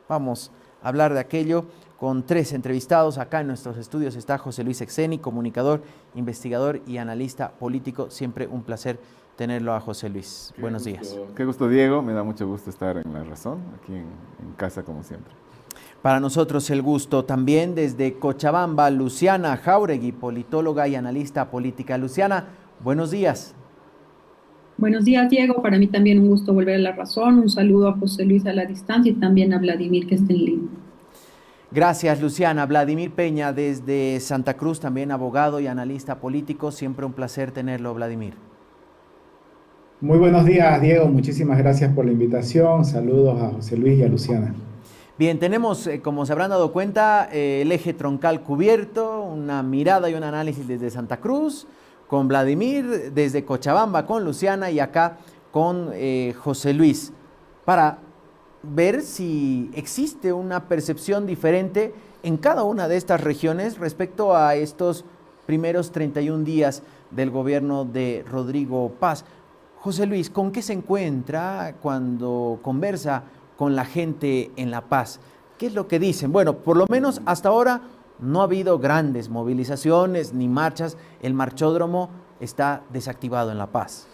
Vamos a hablar de aquello con tres entrevistados. Acá en nuestros estudios está José Luis Exeni, comunicador, investigador y analista político. Siempre un placer tenerlo a José Luis. Buenos días. Qué gusto, Diego. Me da mucho gusto estar en La Razón, aquí en casa, como siempre. Para nosotros el gusto también desde Cochabamba, Luciana Jáuregui, politóloga y analista política. Luciana, buenos días. Buenos días, Diego. Para mí también un gusto volver a La Razón. Un saludo a José Luis a la distancia y también a Vladimir, que está en línea. Gracias, Luciana. Vladimir Peña desde Santa Cruz, también abogado y analista político. Siempre un placer tenerlo, Vladimir. Muy buenos días, Diego. Muchísimas gracias por la invitación. Saludos a José Luis y a Luciana. Bien, tenemos, como se habrán dado cuenta, el eje troncal cubierto, una mirada y un análisis desde Santa Cruz, con Vladimir, desde Cochabamba con Luciana y acá con José Luis, para ver si existe una percepción diferente en cada una de estas regiones respecto a estos primeros 31 días del gobierno de Rodrigo Paz. José Luis, ¿con qué se encuentra cuando conversa con la gente en La Paz? ¿Qué es lo que dicen? Bueno, por lo menos hasta ahora no ha habido grandes movilizaciones ni marchas. El marchódromo está desactivado en La Paz.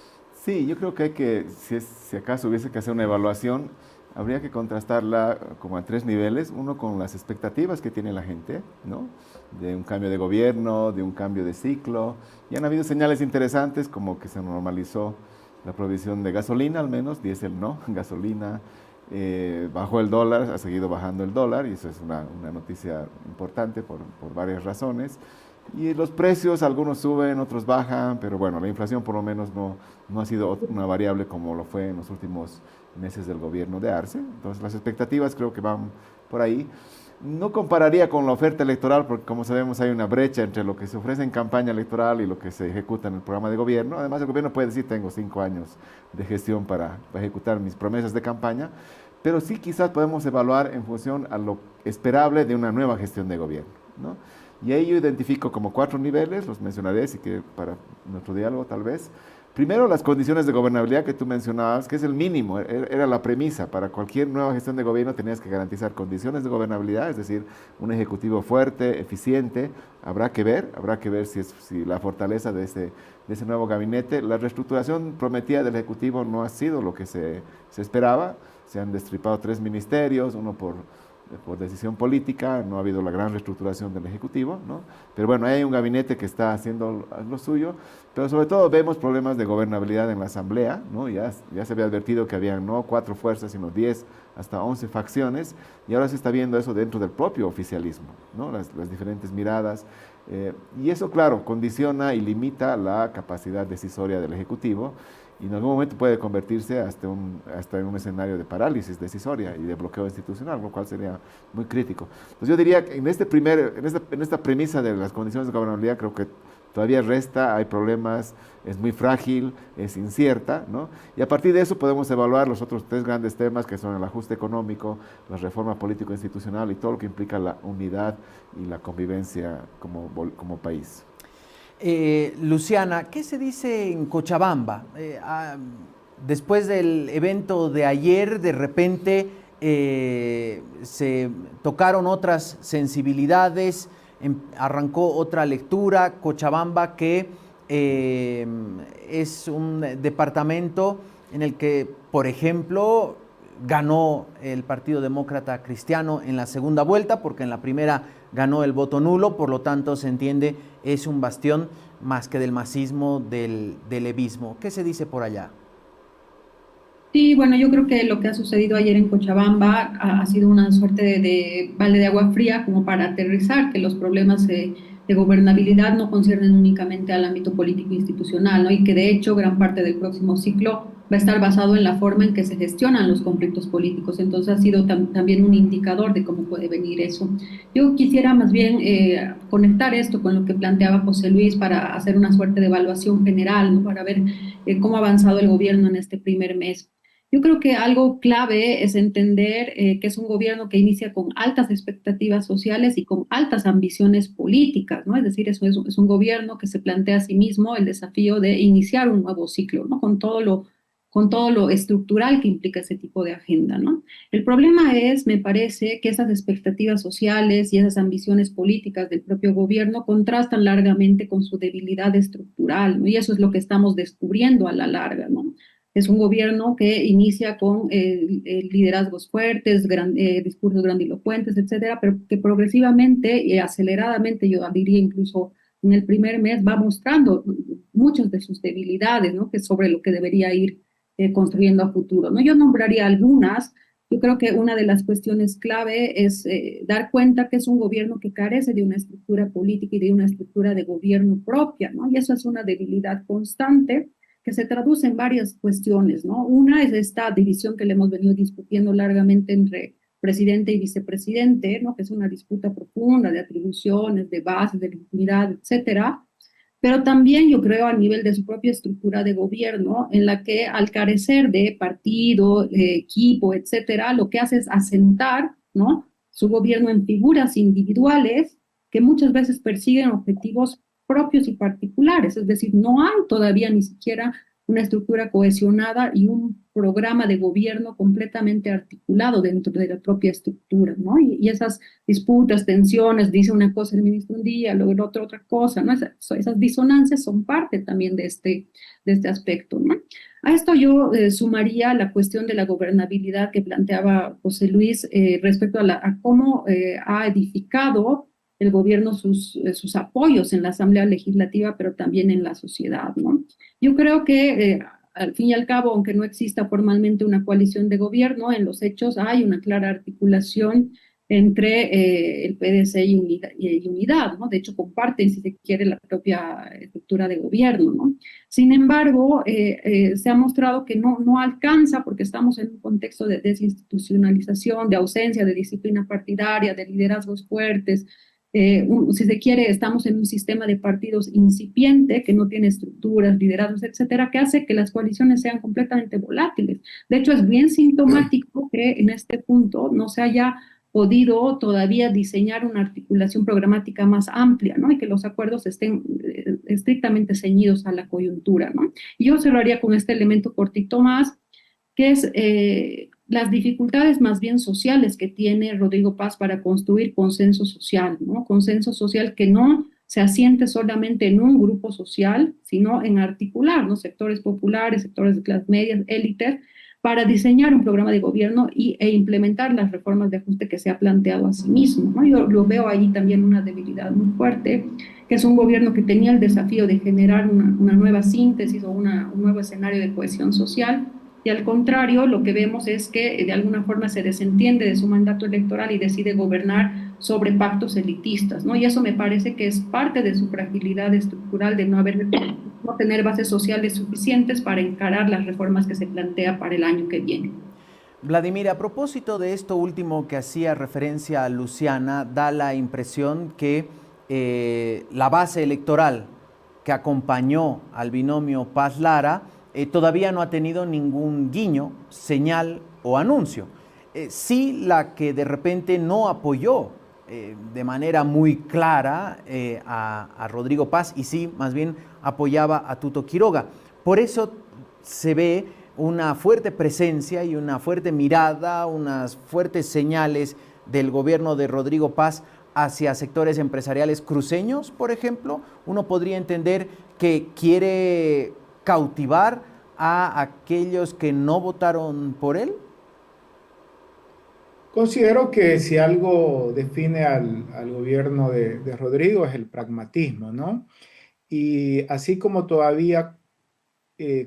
Sí, yo creo que si acaso hubiese que hacer una evaluación, habría que contrastarla como a tres niveles. Uno, con las expectativas que tiene la gente, ¿no? De un cambio de gobierno, de un cambio de ciclo. Y han habido señales interesantes, como que se normalizó la provisión de gasolina, al menos, diésel no, gasolina. Bajó el dólar, ha seguido bajando el dólar, y eso es una noticia importante por varias razones. Y los precios, algunos suben, otros bajan, pero bueno, la inflación por lo menos no ha sido una variable como lo fue en los últimos meses del gobierno de Arce. Entonces las expectativas creo que van por ahí. No compararía con la oferta electoral, porque como sabemos hay una brecha entre lo que se ofrece en campaña electoral y lo que se ejecuta en el programa de gobierno. Además, el gobierno puede decir: tengo 5 años de gestión para ejecutar mis promesas de campaña, pero sí quizás podemos evaluar en función a lo esperable de una nueva gestión de gobierno, ¿no? Y ahí yo identifico como 4 niveles, los mencionaré, así que para nuestro diálogo tal vez. Primero, las condiciones de gobernabilidad que tú mencionabas, que es el mínimo, era la premisa. Para cualquier nueva gestión de gobierno tenías que garantizar condiciones de gobernabilidad, es decir, un ejecutivo fuerte, eficiente. Habrá que ver si la fortaleza de ese nuevo gabinete. La reestructuración prometida del ejecutivo no ha sido lo que se esperaba. Se han destripado 3 ministerios, uno por decisión política. No ha habido la gran reestructuración del Ejecutivo, ¿no? Pero bueno, hay un gabinete que está haciendo lo suyo, pero sobre todo vemos problemas de gobernabilidad en la Asamblea, ¿no? Ya se había advertido que habían no 4 fuerzas, sino 10 hasta 11 facciones, y ahora se está viendo eso dentro del propio oficialismo, ¿no? Las diferentes miradas, y eso, claro, condiciona y limita la capacidad decisoria del Ejecutivo, y en algún momento puede convertirse hasta en un escenario de parálisis decisoria y de bloqueo institucional, lo cual sería muy crítico. Entonces yo diría que en esta premisa de las condiciones de gobernabilidad, creo que todavía resta, hay problemas, es muy frágil, es incierta, ¿no? Y a partir de eso podemos evaluar los otros 3 grandes temas, que son el ajuste económico, la reforma político-institucional y todo lo que implica la unidad y la convivencia como país. Luciana, ¿qué se dice en Cochabamba? Después del evento de ayer, de repente se tocaron otras sensibilidades, arrancó otra lectura. Cochabamba, que es un departamento en el que, por ejemplo, ganó el Partido Demócrata Cristiano en la segunda vuelta, porque en la primera ganó el voto nulo. Por lo tanto, se entiende, es un bastión más que del masismo, del levismo. ¿Qué se dice por allá? Sí, bueno, yo creo que lo que ha sucedido ayer en Cochabamba ha sido una suerte de balde de agua fría como para aterrizar que los problemas de gobernabilidad no conciernen únicamente al ámbito político institucional, ¿no? Y que de hecho gran parte del próximo ciclo va a estar basado en la forma en que se gestionan los conflictos políticos. Entonces ha sido también un indicador de cómo puede venir eso. Yo quisiera más bien conectar esto con lo que planteaba José Luis para hacer una suerte de evaluación general, ¿no? Para ver cómo ha avanzado el gobierno en este primer mes. Yo creo que algo clave es entender que es un gobierno que inicia con altas expectativas sociales y con altas ambiciones políticas, ¿no? Es decir, es un gobierno que se plantea a sí mismo el desafío de iniciar un nuevo ciclo, ¿no? Con todo con todo lo estructural que implica ese tipo de agenda, ¿no? El problema es, me parece, que esas expectativas sociales y esas ambiciones políticas del propio gobierno contrastan largamente con su debilidad estructural, ¿no? Y eso es lo que estamos descubriendo a la larga, ¿no? Es un gobierno que inicia con liderazgos fuertes, discursos grandilocuentes, etcétera, pero que progresivamente y aceleradamente, yo diría incluso en el primer mes, va mostrando muchas de sus debilidades, ¿no? Que es sobre lo que debería ir construyendo a futuro, ¿no? Yo nombraría algunas. Yo creo que una de las cuestiones clave es dar cuenta que es un gobierno que carece de una estructura política y de una estructura de gobierno propia, ¿no? Y eso es una debilidad constante que se traduce en varias cuestiones, ¿no? Una es esta división que le hemos venido discutiendo largamente entre presidente y vicepresidente, ¿no? Que es una disputa profunda de atribuciones, de bases, de legitimidad, etcétera, pero también yo creo a nivel de su propia estructura de gobierno, en la que al carecer de partido, equipo, etcétera, lo que hace es asentar, ¿no? Su gobierno en figuras individuales que muchas veces persiguen objetivos propios y particulares, es decir, no hay todavía ni siquiera una estructura cohesionada y un programa de gobierno completamente articulado dentro de la propia estructura, ¿no? Y esas disputas, tensiones, dice una cosa el ministro un día, luego el otro otra cosa, ¿no? Esas disonancias son parte también de este aspecto, ¿no? A esto yo sumaría la cuestión de la gobernabilidad que planteaba José Luis respecto a cómo ha edificado el gobierno sus apoyos en la Asamblea Legislativa, pero también en la sociedad, ¿no? Yo creo que al fin y al cabo, aunque no exista formalmente una coalición de gobierno, en los hechos hay una clara articulación entre el PDC y Unidad, ¿no? De hecho, comparten, si se quiere, la propia estructura de gobierno, ¿no? Sin embargo, se ha mostrado que no alcanza porque estamos en un contexto de desinstitucionalización, de ausencia de disciplina partidaria, de liderazgos fuertes, si se quiere, estamos en un sistema de partidos incipiente que no tiene estructuras, liderazgos, etcétera, que hace que las coaliciones sean completamente volátiles. De hecho, es bien sintomático que en este punto no se haya podido todavía diseñar una articulación programática más amplia, ¿no? Y que los acuerdos estén estrictamente ceñidos a la coyuntura, ¿no? Y yo cerraría con este elemento cortito más, que es las dificultades más bien sociales que tiene Rodrigo Paz para construir consenso social, ¿no? Consenso social que no se asiente solamente en un grupo social, sino en articular, ¿no? Sectores populares, sectores de clases medias, élites, para diseñar un programa de gobierno e implementar las reformas de ajuste que se ha planteado a sí mismo, ¿no? Yo lo veo ahí también una debilidad muy fuerte, que es un gobierno que tenía el desafío de generar una nueva síntesis o un nuevo escenario de cohesión social, y al contrario, lo que vemos es que de alguna forma se desentiende de su mandato electoral y decide gobernar sobre pactos elitistas, ¿no? Y eso me parece que es parte de su fragilidad estructural de no tener bases sociales suficientes para encarar las reformas que se plantea para el año que viene. Vladimir, a propósito de esto último que hacía referencia a Luciana, da la impresión que la base electoral que acompañó al binomio Paz-Lara todavía no ha tenido ningún guiño, señal o anuncio. Sí, la que de repente no apoyó de manera muy clara a Rodrigo Paz y sí, más bien apoyaba a Tuto Quiroga. Por eso se ve una fuerte presencia y una fuerte mirada, unas fuertes señales del gobierno de Rodrigo Paz hacia sectores empresariales cruceños, por ejemplo. Uno podría entender que quiere cautivar a aquellos que no votaron por él. Considero que si algo define al gobierno de Rodrigo es el pragmatismo, ¿no? Y así como todavía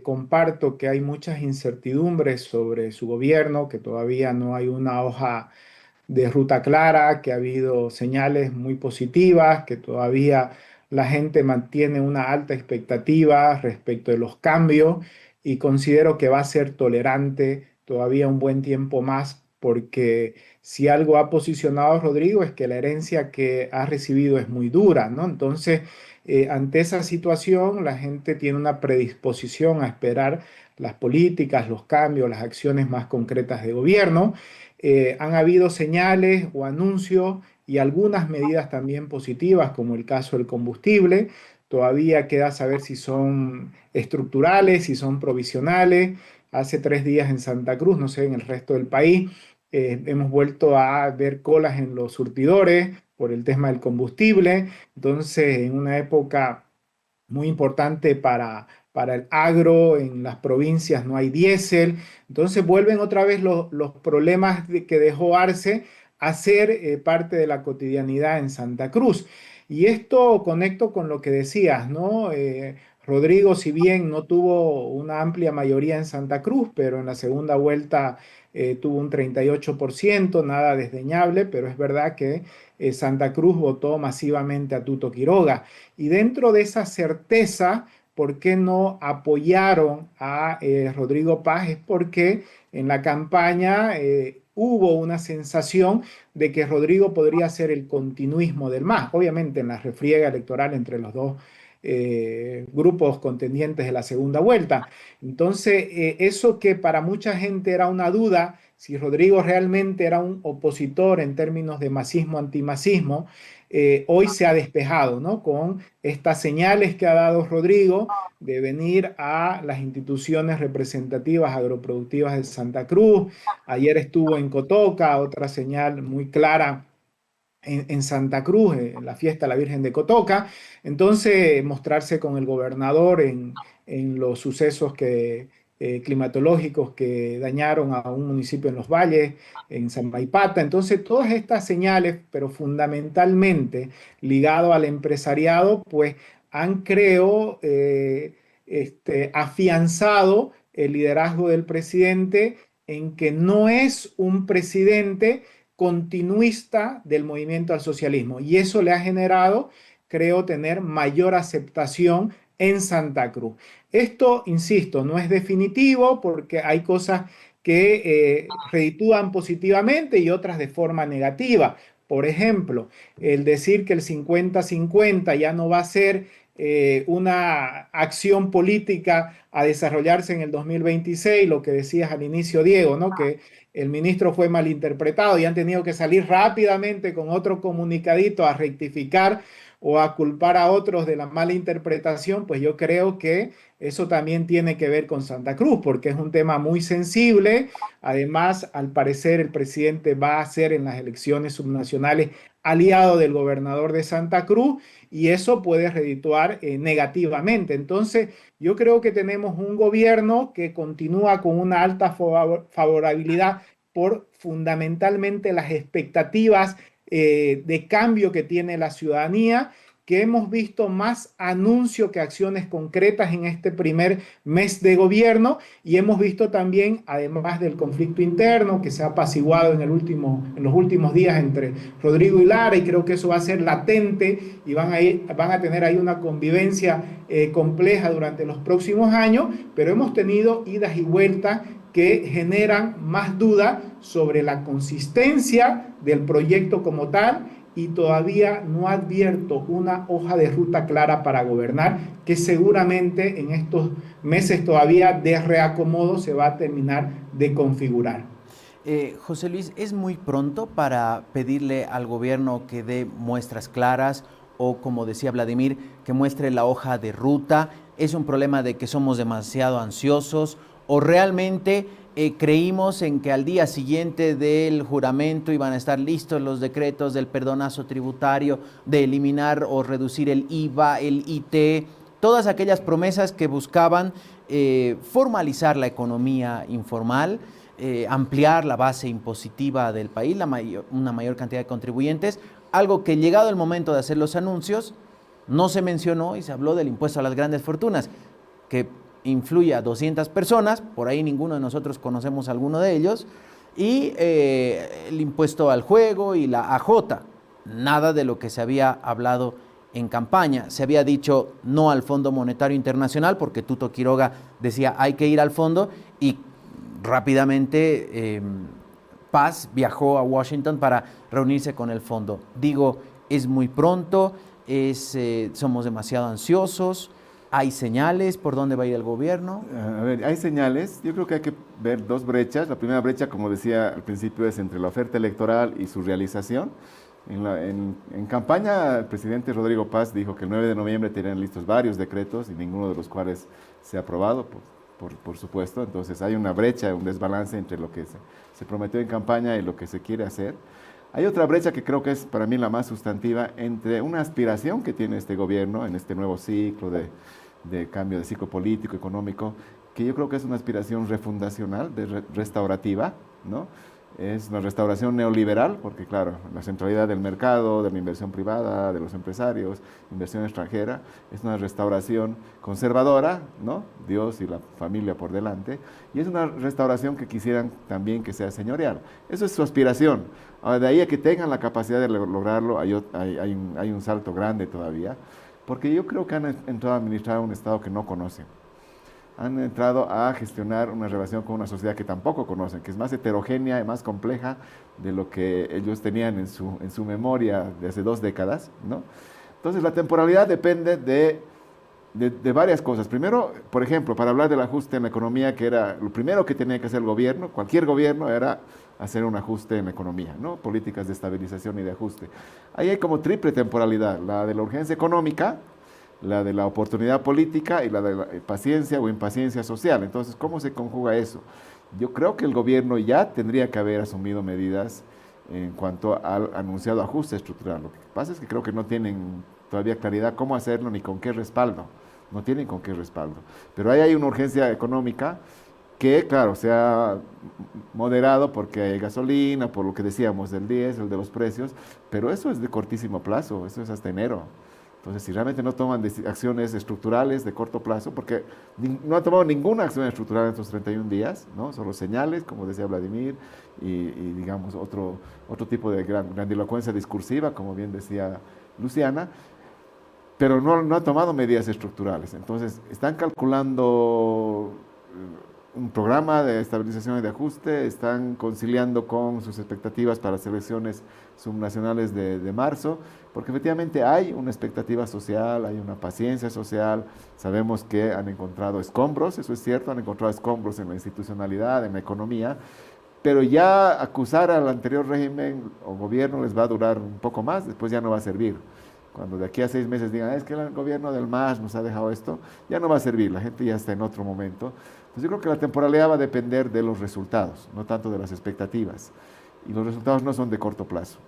comparto que hay muchas incertidumbres sobre su gobierno, que todavía no hay una hoja de ruta clara, que ha habido señales muy positivas, que todavía la gente mantiene una alta expectativa respecto de los cambios y considero que va a ser tolerante todavía un buen tiempo más porque si algo ha posicionado a Rodrigo es que la herencia que ha recibido es muy dura, ¿no? Entonces, ante esa situación, la gente tiene una predisposición a esperar las políticas, los cambios, las acciones más concretas de gobierno. Han habido señales o anuncios y algunas medidas también positivas, como el caso del combustible. Todavía queda saber si son estructurales, si son provisionales. hace 3 días en Santa Cruz, no sé, en el resto del país. Hemos vuelto a ver colas en los surtidores por el tema del combustible. Entonces, en una época muy importante para el agro, en las provincias no hay diésel. Entonces, vuelven otra vez los problemas que dejó Arce a ser parte de la cotidianidad en Santa Cruz. Y esto conecto con lo que decías, ¿no? Rodrigo, si bien no tuvo una amplia mayoría en Santa Cruz, pero en la segunda vuelta tuvo un 38%, nada desdeñable, pero es verdad que Santa Cruz votó masivamente a Tuto Quiroga. Y dentro de esa certeza, ¿por qué no apoyaron a Rodrigo Paz? Es porque en la campaña hubo una sensación de que Rodrigo podría ser el continuismo del MAS. Obviamente en la refriega electoral entre los dos grupos contendientes de la segunda vuelta. Entonces, eso que para mucha gente era una duda, si Rodrigo realmente era un opositor en términos de masismo-antimasismo, hoy se ha despejado, ¿no? Con estas señales que ha dado Rodrigo de venir a las instituciones representativas agroproductivas de Santa Cruz. Ayer estuvo en Cotoca, otra señal muy clara en Santa Cruz, en la fiesta de la Virgen de Cotoca. Entonces, mostrarse con el gobernador en los sucesos climatológicos que dañaron a un municipio en los valles, en San Maipata. Entonces, todas estas señales, pero fundamentalmente ligado al empresariado, pues han, creo, afianzado el liderazgo del presidente en que no es un presidente continuista del movimiento al socialismo. Y eso le ha generado, creo, tener mayor aceptación en Santa Cruz. Esto, insisto, no es definitivo porque hay cosas que reditúan positivamente y otras de forma negativa. Por ejemplo, el decir que el 50-50 ya no va a ser una acción política a desarrollarse en el 2026, lo que decías al inicio, Diego, ¿no? Que el ministro fue malinterpretado y han tenido que salir rápidamente con otro comunicadito a rectificar o a culpar a otros de la mala interpretación, pues yo creo que eso también tiene que ver con Santa Cruz, porque es un tema muy sensible. Además, al parecer, el presidente va a ser en las elecciones subnacionales aliado del gobernador de Santa Cruz y eso puede redituar negativamente. Entonces, yo creo que tenemos un gobierno que continúa con una alta favorabilidad por fundamentalmente las expectativas de cambio que tiene la ciudadanía, que hemos visto más anuncios que acciones concretas en este primer mes de gobierno y hemos visto también, además del conflicto interno que se ha apaciguado en los últimos días entre Rodrigo y Lara, y creo que eso va a ser latente y van a tener ahí una convivencia compleja durante los próximos años, pero hemos tenido idas y vueltas que generan más duda sobre la consistencia del proyecto como tal y todavía no advierto una hoja de ruta clara para gobernar que seguramente en estos meses todavía de reacomodo se va a terminar de configurar. José Luis, ¿es muy pronto para pedirle al gobierno que dé muestras claras o, como decía Vladimir, que muestre la hoja de ruta? ¿Es un problema de que somos demasiado ansiosos o realmente creímos en que al día siguiente del juramento iban a estar listos los decretos del perdonazo tributario, de eliminar o reducir el IVA, el IT, todas aquellas promesas que buscaban formalizar la economía informal, ampliar la base impositiva del país, una mayor cantidad de contribuyentes, algo que llegado el momento de hacer los anuncios no se mencionó y se habló del impuesto a las grandes fortunas, que influye a 200 personas, por ahí ninguno de nosotros conocemos a alguno de ellos, y el impuesto al juego y la AJ, nada de lo que se había hablado en campaña. Se había dicho no al Fondo Monetario Internacional porque Tuto Quiroga decía hay que ir al fondo y rápidamente Paz viajó a Washington para reunirse con el fondo. Digo, es muy pronto, somos demasiado ansiosos. ¿Hay señales por dónde va a ir el gobierno? A ver, hay señales. Yo creo que hay que ver dos brechas. La primera brecha, como decía al principio, es entre la oferta electoral y su realización. En campaña, el presidente Rodrigo Paz dijo que el 9 de noviembre tenían listos varios decretos y ninguno de los cuales se ha aprobado por supuesto. Entonces hay una brecha, un desbalance entre lo que se prometió en campaña y lo que se quiere hacer. Hay otra brecha que creo que es para mí la más sustantiva entre una aspiración que tiene este gobierno en este nuevo ciclo de cambio de ciclo político, económico, que yo creo que es una aspiración refundacional, restaurativa, ¿no? Es una restauración neoliberal, porque claro, la centralidad del mercado, de la inversión privada, de los empresarios, inversión extranjera, es una restauración conservadora, ¿no? Dios y la familia por delante, y es una restauración que quisieran también que sea señorial. Eso es su aspiración. Ahora, de ahí a que tengan la capacidad de lograrlo, hay un salto grande todavía, porque yo creo que han entrado a administrar un Estado que no conocen. Han entrado a gestionar una relación con una sociedad que tampoco conocen, que es más heterogénea y más compleja de lo que ellos tenían en su memoria de hace 2 décadas, ¿no? Entonces, la temporalidad depende de varias cosas. Primero, por ejemplo, para hablar del ajuste en la economía, que era lo primero que tenía que hacer el gobierno, cualquier gobierno, era hacer un ajuste en la economía, ¿no? Políticas de estabilización y de ajuste. Ahí hay como triple temporalidad, la de la urgencia económica, la de la oportunidad política y la de la paciencia o impaciencia social. Entonces, ¿cómo se conjuga eso? Yo creo que el gobierno ya tendría que haber asumido medidas en cuanto al anunciado ajuste estructural. Lo que pasa es que creo que no tienen todavía claridad cómo hacerlo ni con qué respaldo. No tienen con qué respaldo. Pero ahí hay una urgencia económica que, claro, se ha moderado porque hay gasolina, por lo que decíamos del diésel, de los precios, pero eso es de cortísimo plazo, eso es hasta enero. Entonces, si realmente no toman acciones estructurales de corto plazo, porque no han tomado ninguna acción estructural en estos 31 días, ¿no? Solo señales, como decía Vladimir, y digamos, otro tipo de grandilocuencia discursiva, como bien decía Luciana, pero no han tomado medidas estructurales. Entonces, están calculando un programa de estabilización y de ajuste, están conciliando con sus expectativas para las elecciones subnacionales de marzo, porque efectivamente hay una expectativa social, hay una paciencia social, sabemos que han encontrado escombros, eso es cierto, han encontrado escombros en la institucionalidad, en la economía, pero ya acusar al anterior régimen o gobierno les va a durar un poco más, después ya no va a servir. Cuando de aquí a 6 meses digan, es que el gobierno del MAS nos ha dejado esto, ya no va a servir, la gente ya está en otro momento. Entonces yo creo que la temporalidad va a depender de los resultados, no tanto de las expectativas. Y los resultados no son de corto plazo.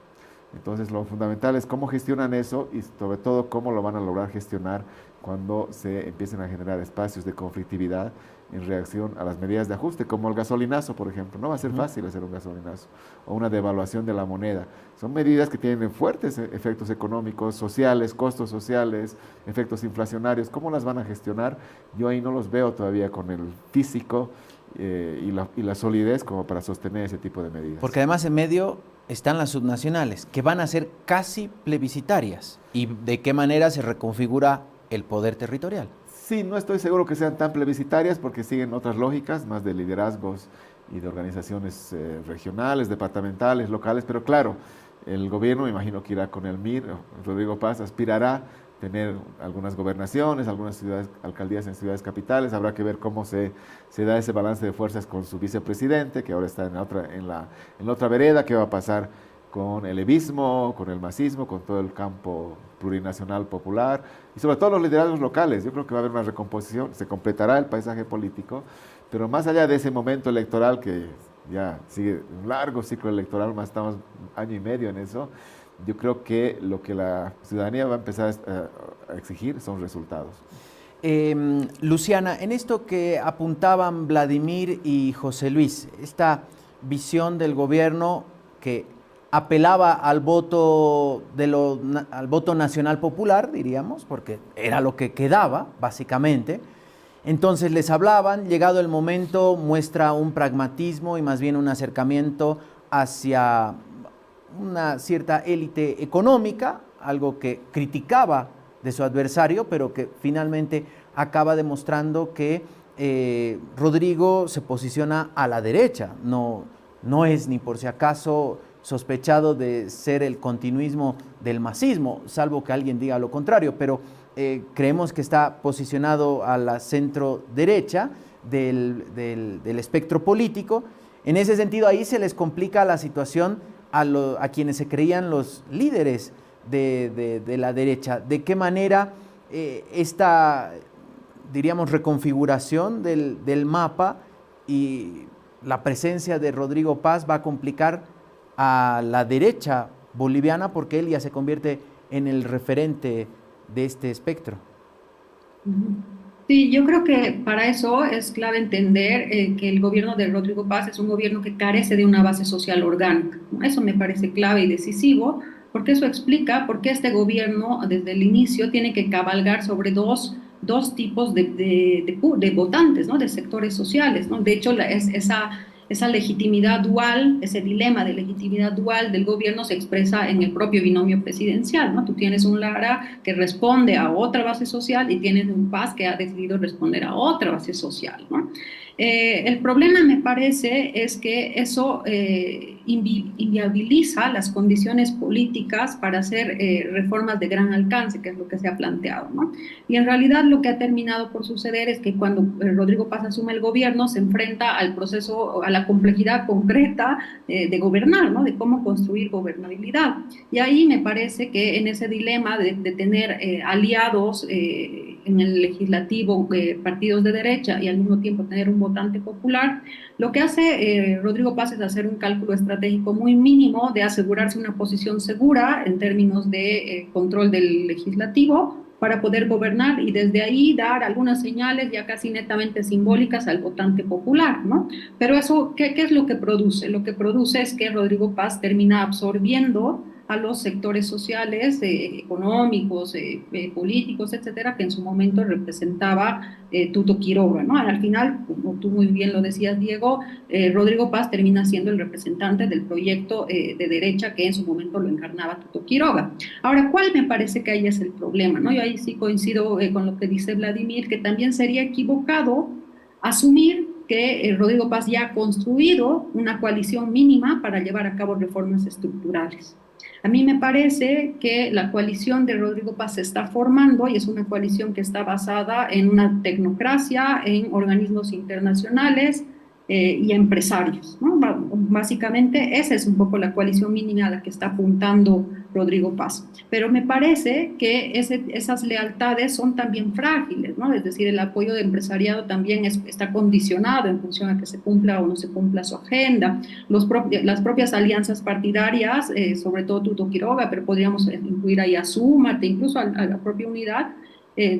Entonces lo fundamental es cómo gestionan eso y sobre todo cómo lo van a lograr gestionar cuando se empiecen a generar espacios de conflictividad en reacción a las medidas de ajuste, como el gasolinazo, por ejemplo. No va a ser fácil hacer un gasolinazo o una devaluación de la moneda. Son medidas que tienen fuertes efectos económicos, sociales, costos sociales, efectos inflacionarios. ¿Cómo las van a gestionar? Yo ahí no los veo todavía con el físico y la solidez como para sostener ese tipo de medidas. Porque además en medio están las subnacionales, que van a ser casi plebiscitarias. ¿Y de qué manera se reconfigura el poder territorial? Sí, no estoy seguro que sean tan plebiscitarias porque siguen otras lógicas, más de liderazgos y de organizaciones regionales, departamentales, locales, pero claro, el gobierno, me imagino que irá con el MIR, Rodrigo Paz aspirará tener algunas gobernaciones, algunas alcaldías en ciudades capitales, habrá que ver cómo se da ese balance de fuerzas con su vicepresidente, que ahora está en la otra vereda, qué va a pasar con el evismo, con el masismo, con todo el campo plurinacional popular y sobre todo los liderazgos locales. Yo creo que va a haber una recomposición, se completará el paisaje político, pero más allá de ese momento electoral que ya sigue un largo ciclo electoral, más estamos 1 año y medio en eso, yo creo que lo que la ciudadanía va a empezar a exigir son resultados. Luciana, en esto que apuntaban Vladimir y José Luis, esta visión del gobierno que apelaba al voto al voto nacional popular, diríamos, porque era lo que quedaba, básicamente. Entonces les hablaban, llegado el momento, muestra un pragmatismo y más bien un acercamiento hacia una cierta élite económica, algo que criticaba de su adversario, pero que finalmente acaba demostrando que Rodrigo se posiciona a la derecha, no es ni por si acaso sospechado de ser el continuismo del masismo, salvo que alguien diga lo contrario, pero creemos que está posicionado a la centro derecha del espectro político. En ese sentido, ahí se les complica la situación a quienes se creían los líderes de la derecha. ¿De qué manera esta diríamos, reconfiguración del mapa, y la presencia de Rodrigo Paz va a complicar a la derecha boliviana porque él ya se convierte en el referente de este espectro. Sí, yo creo que para eso es clave entender que el gobierno de Rodrigo Paz es un gobierno que carece de una base social orgánica, ¿no? Eso me parece clave y decisivo, porque eso explica por qué este gobierno desde el inicio tiene que cabalgar sobre dos tipos de votantes, ¿no? De sectores sociales, ¿no? De hecho, esa legitimidad dual, ese dilema de legitimidad dual del gobierno se expresa en el propio binomio presidencial, ¿no? Tú tienes un Lara que responde a otra base social y tienes un Paz que ha decidido responder a otra base social, ¿no? El problema, me parece, es que eso inviabiliza las condiciones políticas para hacer reformas de gran alcance, que es lo que se ha planteado, ¿no? Y en realidad lo que ha terminado por suceder es que cuando Rodrigo Paz asume el gobierno se enfrenta al proceso, a la complejidad concreta de gobernar, ¿no? De cómo construir gobernabilidad. Y ahí me parece que en ese dilema de tener aliados en el legislativo, partidos de derecha, y al mismo tiempo tener un votante popular, lo que hace Rodrigo Paz es hacer un cálculo estratégico muy mínimo de asegurarse una posición segura en términos de control del legislativo para poder gobernar y desde ahí dar algunas señales ya casi netamente simbólicas al votante popular, ¿no? Pero eso, ¿qué es lo que produce? Lo que produce es que Rodrigo Paz termina absorbiendo a los sectores sociales, económicos, políticos, etcétera, que en su momento representaba Tuto Quiroga, ¿no? Al final, como tú muy bien lo decías, Diego, Rodrigo Paz termina siendo el representante del proyecto de derecha que en su momento lo encarnaba Tuto Quiroga. Ahora, ¿cuál me parece que ahí es el problema, ¿no? Yo ahí sí coincido con lo que dice Vladimir, que también sería equivocado asumir que Rodrigo Paz ya ha construido una coalición mínima para llevar a cabo reformas estructurales. A mí me parece que la coalición de Rodrigo Paz se está formando y es una coalición que está basada en una tecnocracia, en organismos internacionales y empresarios, ¿no? Básicamente esa es un poco la coalición mínima a la que está apuntando Rodrigo Paz. Pero me parece que esas lealtades son también frágiles, ¿no? Es decir, el apoyo del empresariado también está condicionado en función a que se cumpla o no se cumpla su agenda. Las propias alianzas partidarias, sobre todo Tuto Quiroga, pero podríamos incluir ahí a Súmate, incluso a la propia unidad,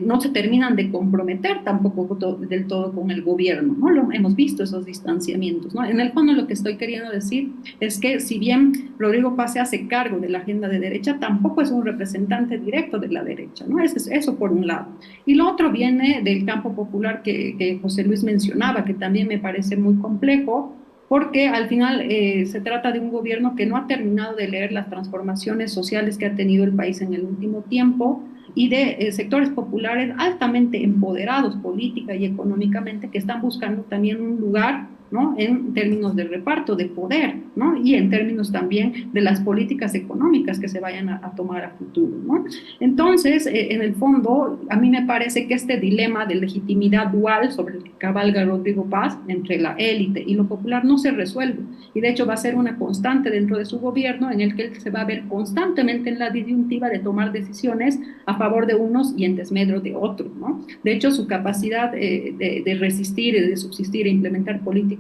no se terminan de comprometer tampoco del todo con el gobierno, ¿no? Hemos visto esos distanciamientos, ¿no? En el fondo lo que estoy queriendo decir es que si bien Rodrigo Paz se hace cargo de la agenda de derecha, tampoco es un representante directo de la derecha, ¿no? Eso por un lado. Y lo otro viene del campo popular que José Luis mencionaba, que también me parece muy complejo, porque al final se trata de un gobierno que no ha terminado de leer las transformaciones sociales que ha tenido el país en el último tiempo y de sectores populares altamente empoderados política y económicamente que están buscando también un lugar, ¿no? En términos de reparto de poder, ¿no? Y en términos también de las políticas económicas que se vayan a tomar a futuro, ¿no? Entonces, en el fondo, a mí me parece que este dilema de legitimidad dual sobre el que cabalga Rodrigo Paz entre la élite y lo popular no se resuelve, y de hecho va a ser una constante dentro de su gobierno en el que él se va a ver constantemente en la disyuntiva de tomar decisiones a favor de unos y en desmedro de otros, ¿no? De hecho, su capacidad de resistir, de subsistir e implementar políticas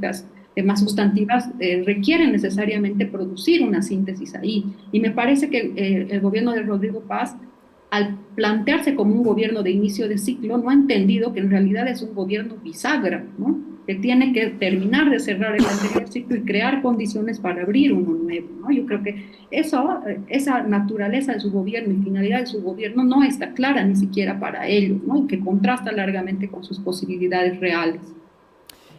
más sustantivas requieren necesariamente producir una síntesis ahí. Y me parece que el gobierno de Rodrigo Paz, al plantearse como un gobierno de inicio de ciclo, no ha entendido que en realidad es un gobierno bisagra, ¿no? Que tiene que terminar de cerrar el anterior ciclo y crear condiciones para abrir uno nuevo, ¿no? Yo creo que esa naturaleza de su gobierno y finalidad de su gobierno no está clara ni siquiera para ellos, ¿no? Y que contrasta largamente con sus posibilidades reales.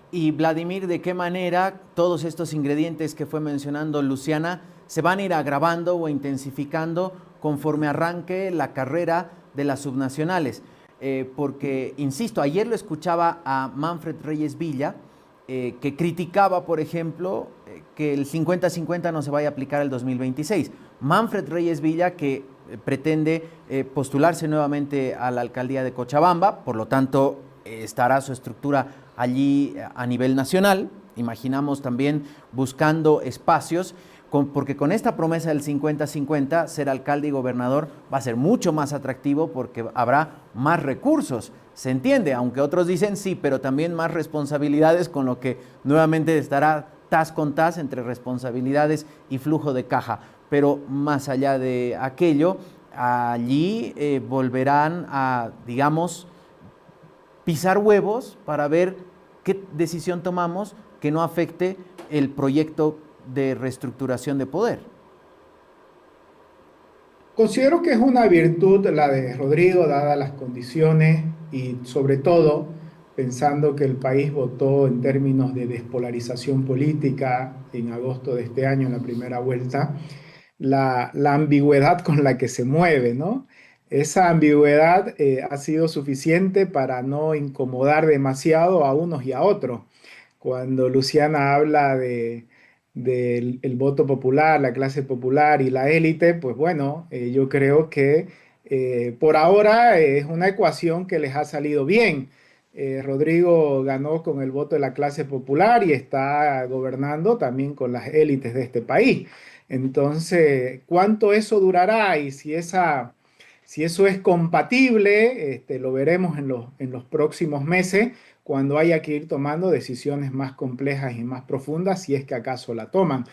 Y Vladimir, ¿de qué manera todos estos ingredientes que fue mencionando Luciana se van a ir agravando o intensificando conforme arranque la carrera de las subnacionales? Porque, insisto, ayer lo escuchaba a Manfred Reyes Villa, que criticaba, por ejemplo, que el 50-50 no se vaya a aplicar el 2026. Manfred Reyes Villa, que pretende postularse nuevamente a la alcaldía de Cochabamba, por lo tanto estará su estructura allí a nivel nacional. Imaginamos también buscando espacios, porque con esta promesa del 50-50, ser alcalde y gobernador va a ser mucho más atractivo porque habrá más recursos. Se entiende, aunque otros dicen sí, pero también más responsabilidades, con lo que nuevamente estará tas con tas entre responsabilidades y flujo de caja. Pero más allá de aquello, allí volverán a, digamos, pisar huevos para ver qué decisión tomamos que no afecte el proyecto de reestructuración de poder. Considero que es una virtud la de Rodrigo, dadas las condiciones y sobre todo pensando que el país votó en términos de despolarización política en agosto de este año en la primera vuelta, la ambigüedad con la que se mueve, ¿no? Esa ambigüedad ha sido suficiente para no incomodar demasiado a unos y a otros. Cuando Luciana habla del el voto popular, la clase popular y la élite, pues bueno, yo creo que por ahora es una ecuación que les ha salido bien. Rodrigo ganó con el voto de la clase popular y está gobernando también con las élites de este país. Entonces, ¿cuánto eso durará? Y si eso es compatible, lo veremos en los próximos meses, cuando haya que ir tomando decisiones más complejas y más profundas, si es que acaso la toman.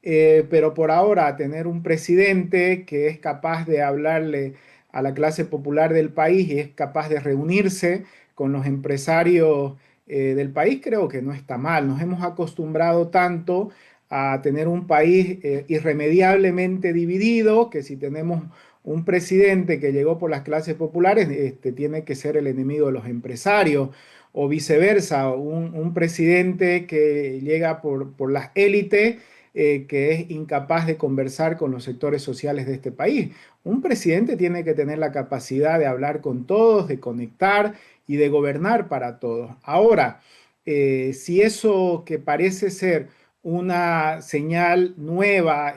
Pero por ahora, tener un presidente que es capaz de hablarle a la clase popular del país y es capaz de reunirse con los empresarios del país, creo que no está mal. Nos hemos acostumbrado tanto a tener un país irremediablemente dividido, que si tenemos un presidente que llegó por las clases populares, tiene que ser el enemigo de los empresarios, o viceversa, un presidente que llega por las élites, que es incapaz de conversar con los sectores sociales de este país. Un presidente tiene que tener la capacidad de hablar con todos, de conectar y de gobernar para todos. Ahora, si eso que parece ser una señal nueva,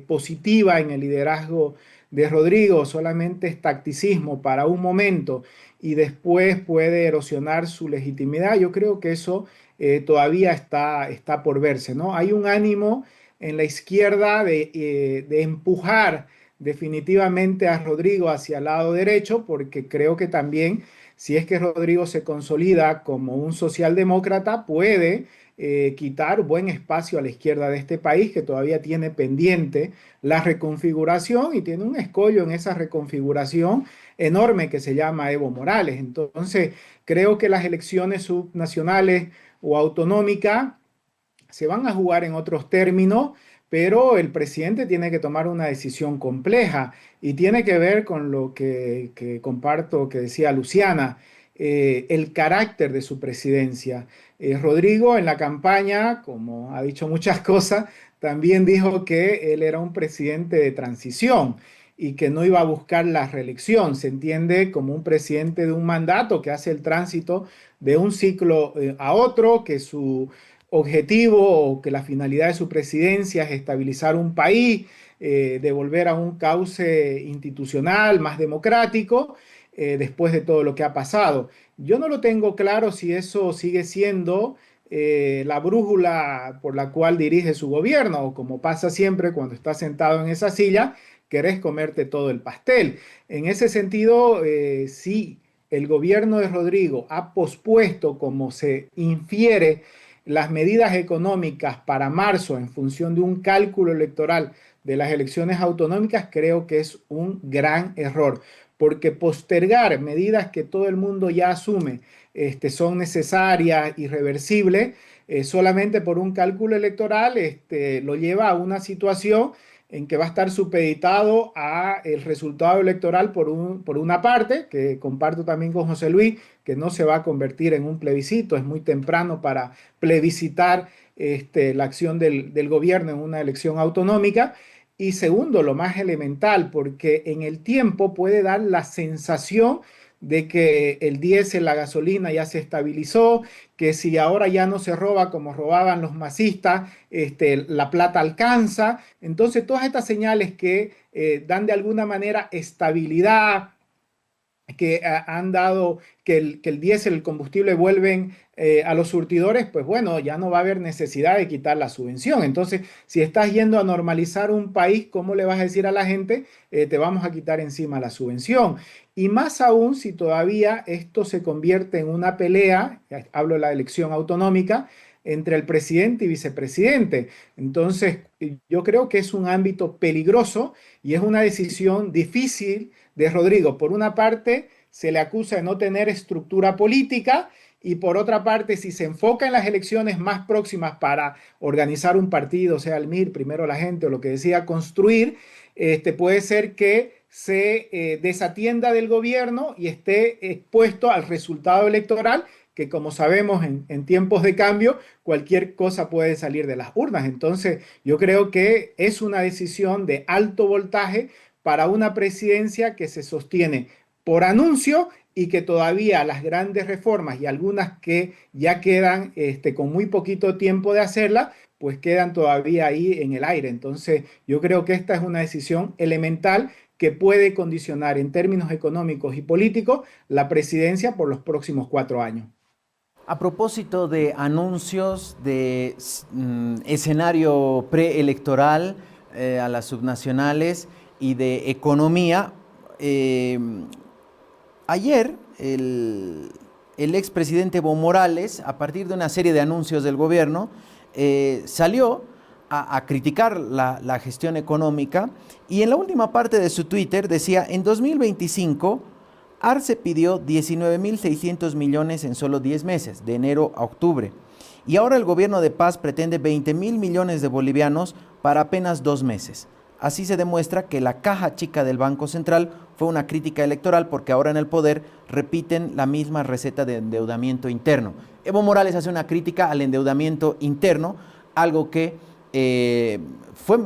positiva en el liderazgo de Rodrigo, solamente es tacticismo para un momento y después puede erosionar su legitimidad, yo creo que eso todavía está por verse, ¿no? Hay un ánimo en la izquierda de empujar definitivamente a Rodrigo hacia el lado derecho, porque creo que también si es que Rodrigo se consolida como un socialdemócrata, puede quitar buen espacio a la izquierda de este país, que todavía tiene pendiente la reconfiguración y tiene un escollo en esa reconfiguración enorme que se llama Evo Morales. Entonces, creo que las elecciones subnacionales o autonómicas se van a jugar en otros términos, pero el presidente tiene que tomar una decisión compleja y tiene que ver con lo que comparto que decía Luciana, el carácter de su presidencia. Rodrigo en la campaña, como ha dicho muchas cosas, también dijo que él era un presidente de transición y que no iba a buscar la reelección. Se entiende como un presidente de un mandato que hace el tránsito de un ciclo a otro, que su objetivo o que la finalidad de su presidencia es estabilizar un país, de volver a un cauce institucional más democrático, después de todo lo que ha pasado. Yo no lo tengo claro si eso sigue siendo la brújula por la cual dirige su gobierno, o como pasa siempre cuando está sentado en esa silla, querés comerte todo el pastel. En ese sentido, sí, el gobierno de Rodrigo ha pospuesto, como se infiere, las medidas económicas para marzo en función de un cálculo electoral de las elecciones autonómicas, creo que es un gran error, porque postergar medidas que todo el mundo ya asume son necesarias, irreversibles, solamente por un cálculo electoral, lo lleva a una situación en que va a estar supeditado a el resultado electoral por una parte, que comparto también con José Luis, que no se va a convertir en un plebiscito, es muy temprano para plebiscitar la acción del gobierno en una elección autonómica. Y segundo, lo más elemental, porque en el tiempo puede dar la sensación de que el diésel, la gasolina ya se estabilizó, que si ahora ya no se roba como robaban los masistas, la plata alcanza. Entonces, todas estas señales que dan de alguna manera estabilidad que han dado que el diésel, el combustible vuelven a los surtidores, pues bueno, ya no va a haber necesidad de quitar la subvención. Entonces, si estás yendo a normalizar un país, ¿cómo le vas a decir a la gente, te vamos a quitar encima la subvención? Y más aún si todavía esto se convierte en una pelea, hablo de la elección autonómica, entre el presidente y vicepresidente. Entonces, yo creo que es un ámbito peligroso y es una decisión difícil de Rodrigo. Por una parte, se le acusa de no tener estructura política y por otra parte, si se enfoca en las elecciones más próximas para organizar un partido, sea el MIR, primero la gente o lo que decida construir, puede ser que se desatienda del gobierno y esté expuesto al resultado electoral, que como sabemos en tiempos de cambio, cualquier cosa puede salir de las urnas. Entonces, yo creo que es una decisión de alto voltaje para una presidencia que se sostiene por anuncio y que todavía las grandes reformas y algunas que ya quedan con muy poquito tiempo de hacerla, pues quedan todavía ahí en el aire. Entonces, yo creo que esta es una decisión elemental que puede condicionar en términos económicos y políticos la presidencia por los próximos 4 años. A propósito de anuncios, de escenario preelectoral a las subnacionales y de economía, ayer el expresidente Evo Morales, a partir de una serie de anuncios del gobierno, salió a criticar la gestión económica y en la última parte de su Twitter decía, en 2025 Arce pidió 19.600 millones en solo 10 meses, de enero a octubre. Y ahora el gobierno de Paz pretende 20.000 millones de bolivianos para apenas 2 meses. Así se demuestra que la caja chica del Banco Central fue una crítica electoral porque ahora en el poder repiten la misma receta de endeudamiento interno. Evo Morales hace una crítica al endeudamiento interno, algo que fue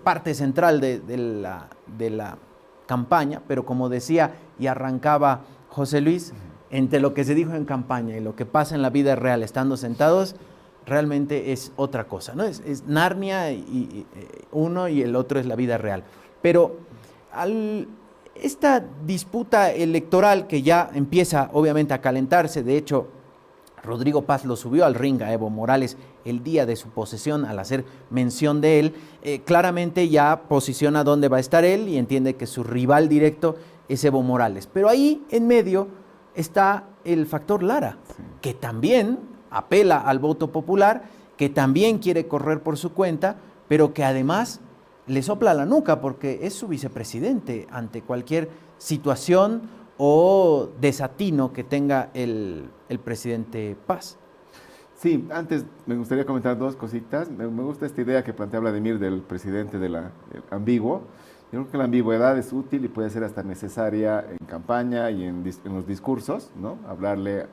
parte central de la campaña, pero como decía y arrancaba José Luis, entre lo que se dijo en campaña y lo que pasa en la vida real estando sentados, realmente es otra cosa, ¿no? Es Narnia y uno y el otro es la vida real. Pero esta disputa electoral que ya empieza obviamente a calentarse, de hecho Rodrigo Paz lo subió al ring a Evo Morales el día de su posesión al hacer mención de él, claramente ya posiciona dónde va a estar él y entiende que su rival directo es Evo Morales. Pero ahí en medio está el factor Lara, que también apela al voto popular, que también quiere correr por su cuenta, pero que además le sopla la nuca porque es su vicepresidente ante cualquier situación o desatino que tenga el presidente Paz. Sí, antes me gustaría comentar dos cositas. Me gusta esta idea que plantea Vladimir del presidente ambiguo. Yo creo que la ambigüedad es útil y puede ser hasta necesaria en campaña y en los discursos, ¿no? Hablarle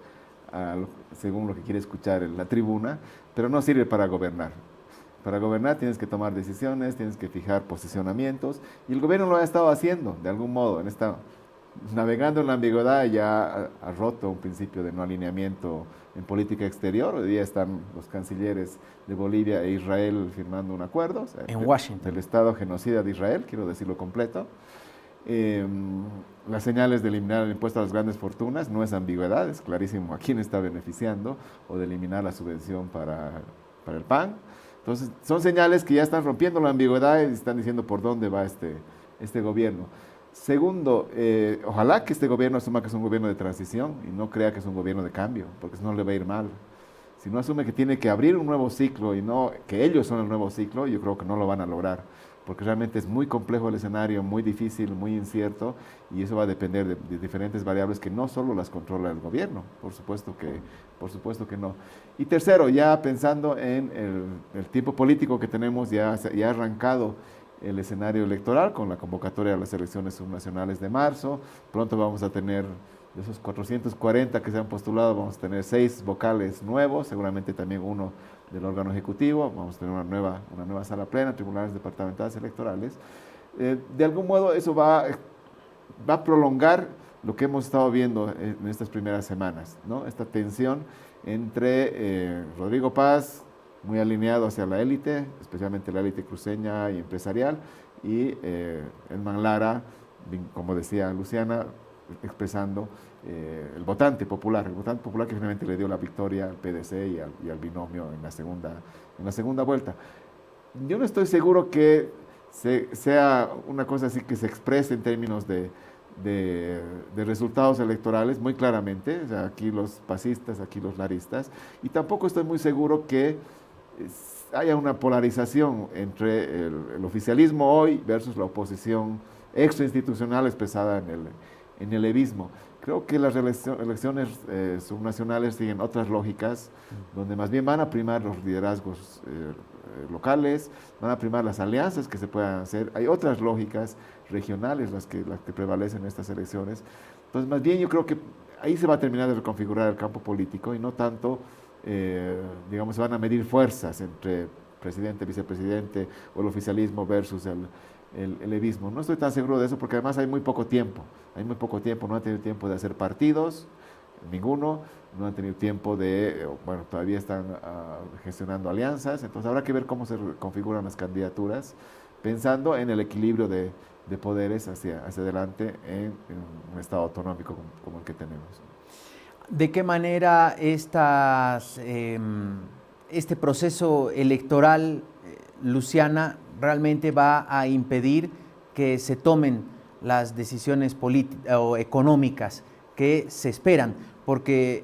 según lo que quiere escuchar en la tribuna, pero no sirve para gobernar. Para gobernar tienes que tomar decisiones, tienes que fijar posicionamientos, y el gobierno lo ha estado haciendo de algún modo. Navegando en la ambigüedad ya ha roto un principio de no alineamiento en política exterior. Hoy día están los cancilleres de Bolivia e Israel firmando un acuerdo. O sea, en Washington. Del Estado genocida de Israel, quiero decirlo completo. Las señales de eliminar el impuesto a las grandes fortunas no es ambigüedad, es clarísimo a quién está beneficiando, o de eliminar la subvención para el PAN. Entonces, son señales que ya están rompiendo la ambigüedad y están diciendo por dónde va este gobierno. Segundo, ojalá que este gobierno asuma que es un gobierno de transición y no crea que es un gobierno de cambio, porque si no le va a ir mal. Si no asume que tiene que abrir un nuevo ciclo y no que ellos son el nuevo ciclo, yo creo que no lo van a lograr, porque realmente es muy complejo el escenario, muy difícil, muy incierto, y eso va a depender de diferentes variables que no solo las controla el gobierno, por supuesto que no. Y tercero, ya pensando en el tiempo político que tenemos, ya ha arrancado el escenario electoral con la convocatoria a las elecciones subnacionales de marzo. Pronto vamos a tener, de esos 440 que se han postulado, vamos a tener 6 vocales nuevos, seguramente también uno del órgano ejecutivo, vamos a tener una nueva sala plena, tribunales departamentales electorales. De algún modo eso va a prolongar lo que hemos estado viendo en estas primeras semanas, ¿no? Esta tensión entre Rodrigo Paz, muy alineado hacia la élite, especialmente la élite cruceña y empresarial, y Edman Lara, como decía Luciana, expresando el votante popular que finalmente le dio la victoria al PDC y al binomio en la segunda vuelta. Yo no estoy seguro que sea una cosa así que se exprese en términos de resultados electorales muy claramente, o sea, aquí los pasistas, aquí los laristas, y tampoco estoy muy seguro que haya una polarización entre el oficialismo hoy versus la oposición extrainstitucional expresada en el levismo. Creo que las elecciones subnacionales siguen otras lógicas, donde más bien van a primar los liderazgos locales, van a primar las alianzas que se puedan hacer. Hay otras lógicas regionales las que prevalecen en estas elecciones. Entonces, más bien yo creo que ahí se va a terminar de reconfigurar el campo político y no tanto, digamos, se van a medir fuerzas entre presidente, vicepresidente o el oficialismo versus el levismo. No estoy tan seguro de eso porque además hay muy poco tiempo, no han tenido tiempo de hacer partidos, ninguno, no han tenido tiempo bueno, todavía están gestionando alianzas, entonces habrá que ver cómo se configuran las candidaturas, pensando en el equilibrio de poderes hacia adelante en un Estado autonómico como el que tenemos. ¿De qué manera este proceso electoral, Luciana, realmente va a impedir que se tomen las decisiones o económicas que se esperan? Porque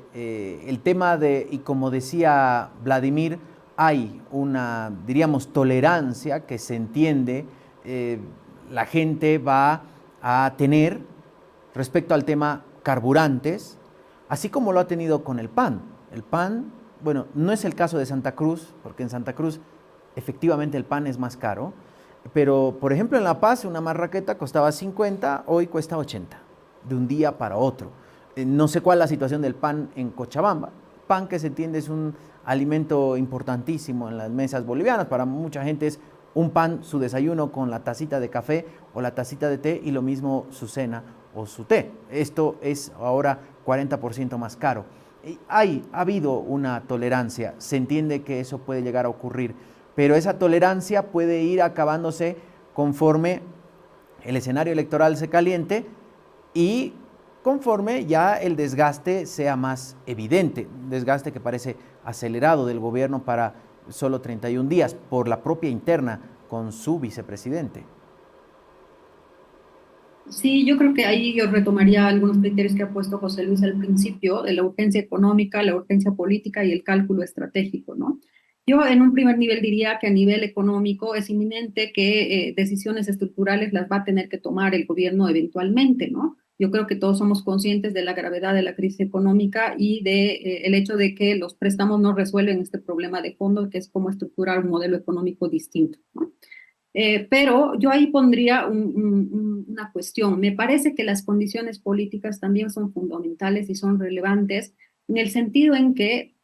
el tema y como decía Vladimir, hay una, diríamos, tolerancia que se entiende, la gente va a tener respecto al tema carburantes, así como lo ha tenido con el pan. El pan, bueno, no es el caso de Santa Cruz, porque en Santa Cruz efectivamente el pan es más caro, pero por ejemplo en La Paz una marraqueta costaba 50, hoy cuesta 80, de un día para otro. No sé cuál es la situación del pan en Cochabamba. Pan, que se entiende, es un alimento importantísimo en las mesas bolivianas. Para mucha gente es un pan, su desayuno con la tacita de café o la tacita de té, y lo mismo su cena o su té. Esto es ahora 40% más caro. Ha habido una tolerancia, se entiende que eso puede llegar a ocurrir, pero esa tolerancia puede ir acabándose conforme el escenario electoral se caliente y conforme ya el desgaste sea más evidente, un desgaste que parece acelerado del gobierno para solo 31 días por la propia interna con su vicepresidente. Sí, yo creo que ahí yo retomaría algunos criterios que ha puesto José Luis al principio, de la urgencia económica, la urgencia política y el cálculo estratégico, ¿no? Yo en un primer nivel diría que a nivel económico es inminente que decisiones estructurales las va a tener que tomar el gobierno eventualmente, ¿no? Yo creo que todos somos conscientes de la gravedad de la crisis económica y de el hecho de que los préstamos no resuelven este problema de fondo, que es cómo estructurar un modelo económico distinto, ¿no? Pero yo ahí pondría una cuestión. Me parece que las condiciones políticas también son fundamentales y son relevantes en el sentido en que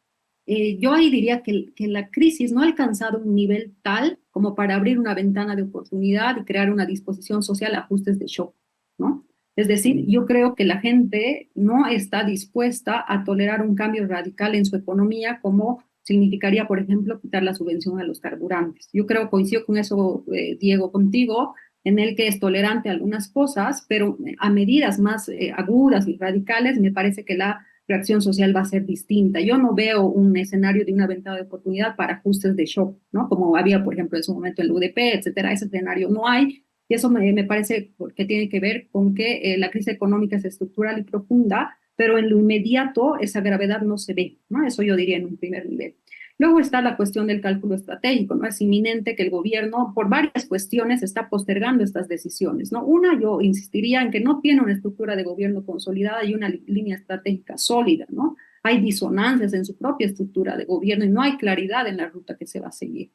yo ahí diría que la crisis no ha alcanzado un nivel tal como para abrir una ventana de oportunidad y crear una disposición social a ajustes de shock, ¿no? Es decir, yo creo que la gente no está dispuesta a tolerar un cambio radical en su economía como significaría, por ejemplo, quitar la subvención a los carburantes. Yo creo, coincido con eso, Diego, contigo, en el que es tolerante a algunas cosas, pero a medidas más agudas y radicales, me parece que la reacción social va a ser distinta. Yo no veo un escenario de una ventana de oportunidad para ajustes de shock, ¿no? Como había, por ejemplo, en su momento en el UDP, etcétera. Ese escenario no hay. Y eso me parece que tiene que ver con que la crisis económica es estructural y profunda, pero en lo inmediato esa gravedad no se ve, ¿no? Eso yo diría en un primer nivel. Luego está la cuestión del cálculo estratégico, ¿no? Es inminente que el gobierno, por varias cuestiones, está postergando estas decisiones, ¿no? Una, yo insistiría en que no tiene una estructura de gobierno consolidada y una línea estratégica sólida, ¿no? Hay disonancias en su propia estructura de gobierno y no hay claridad en la ruta que se va a seguir.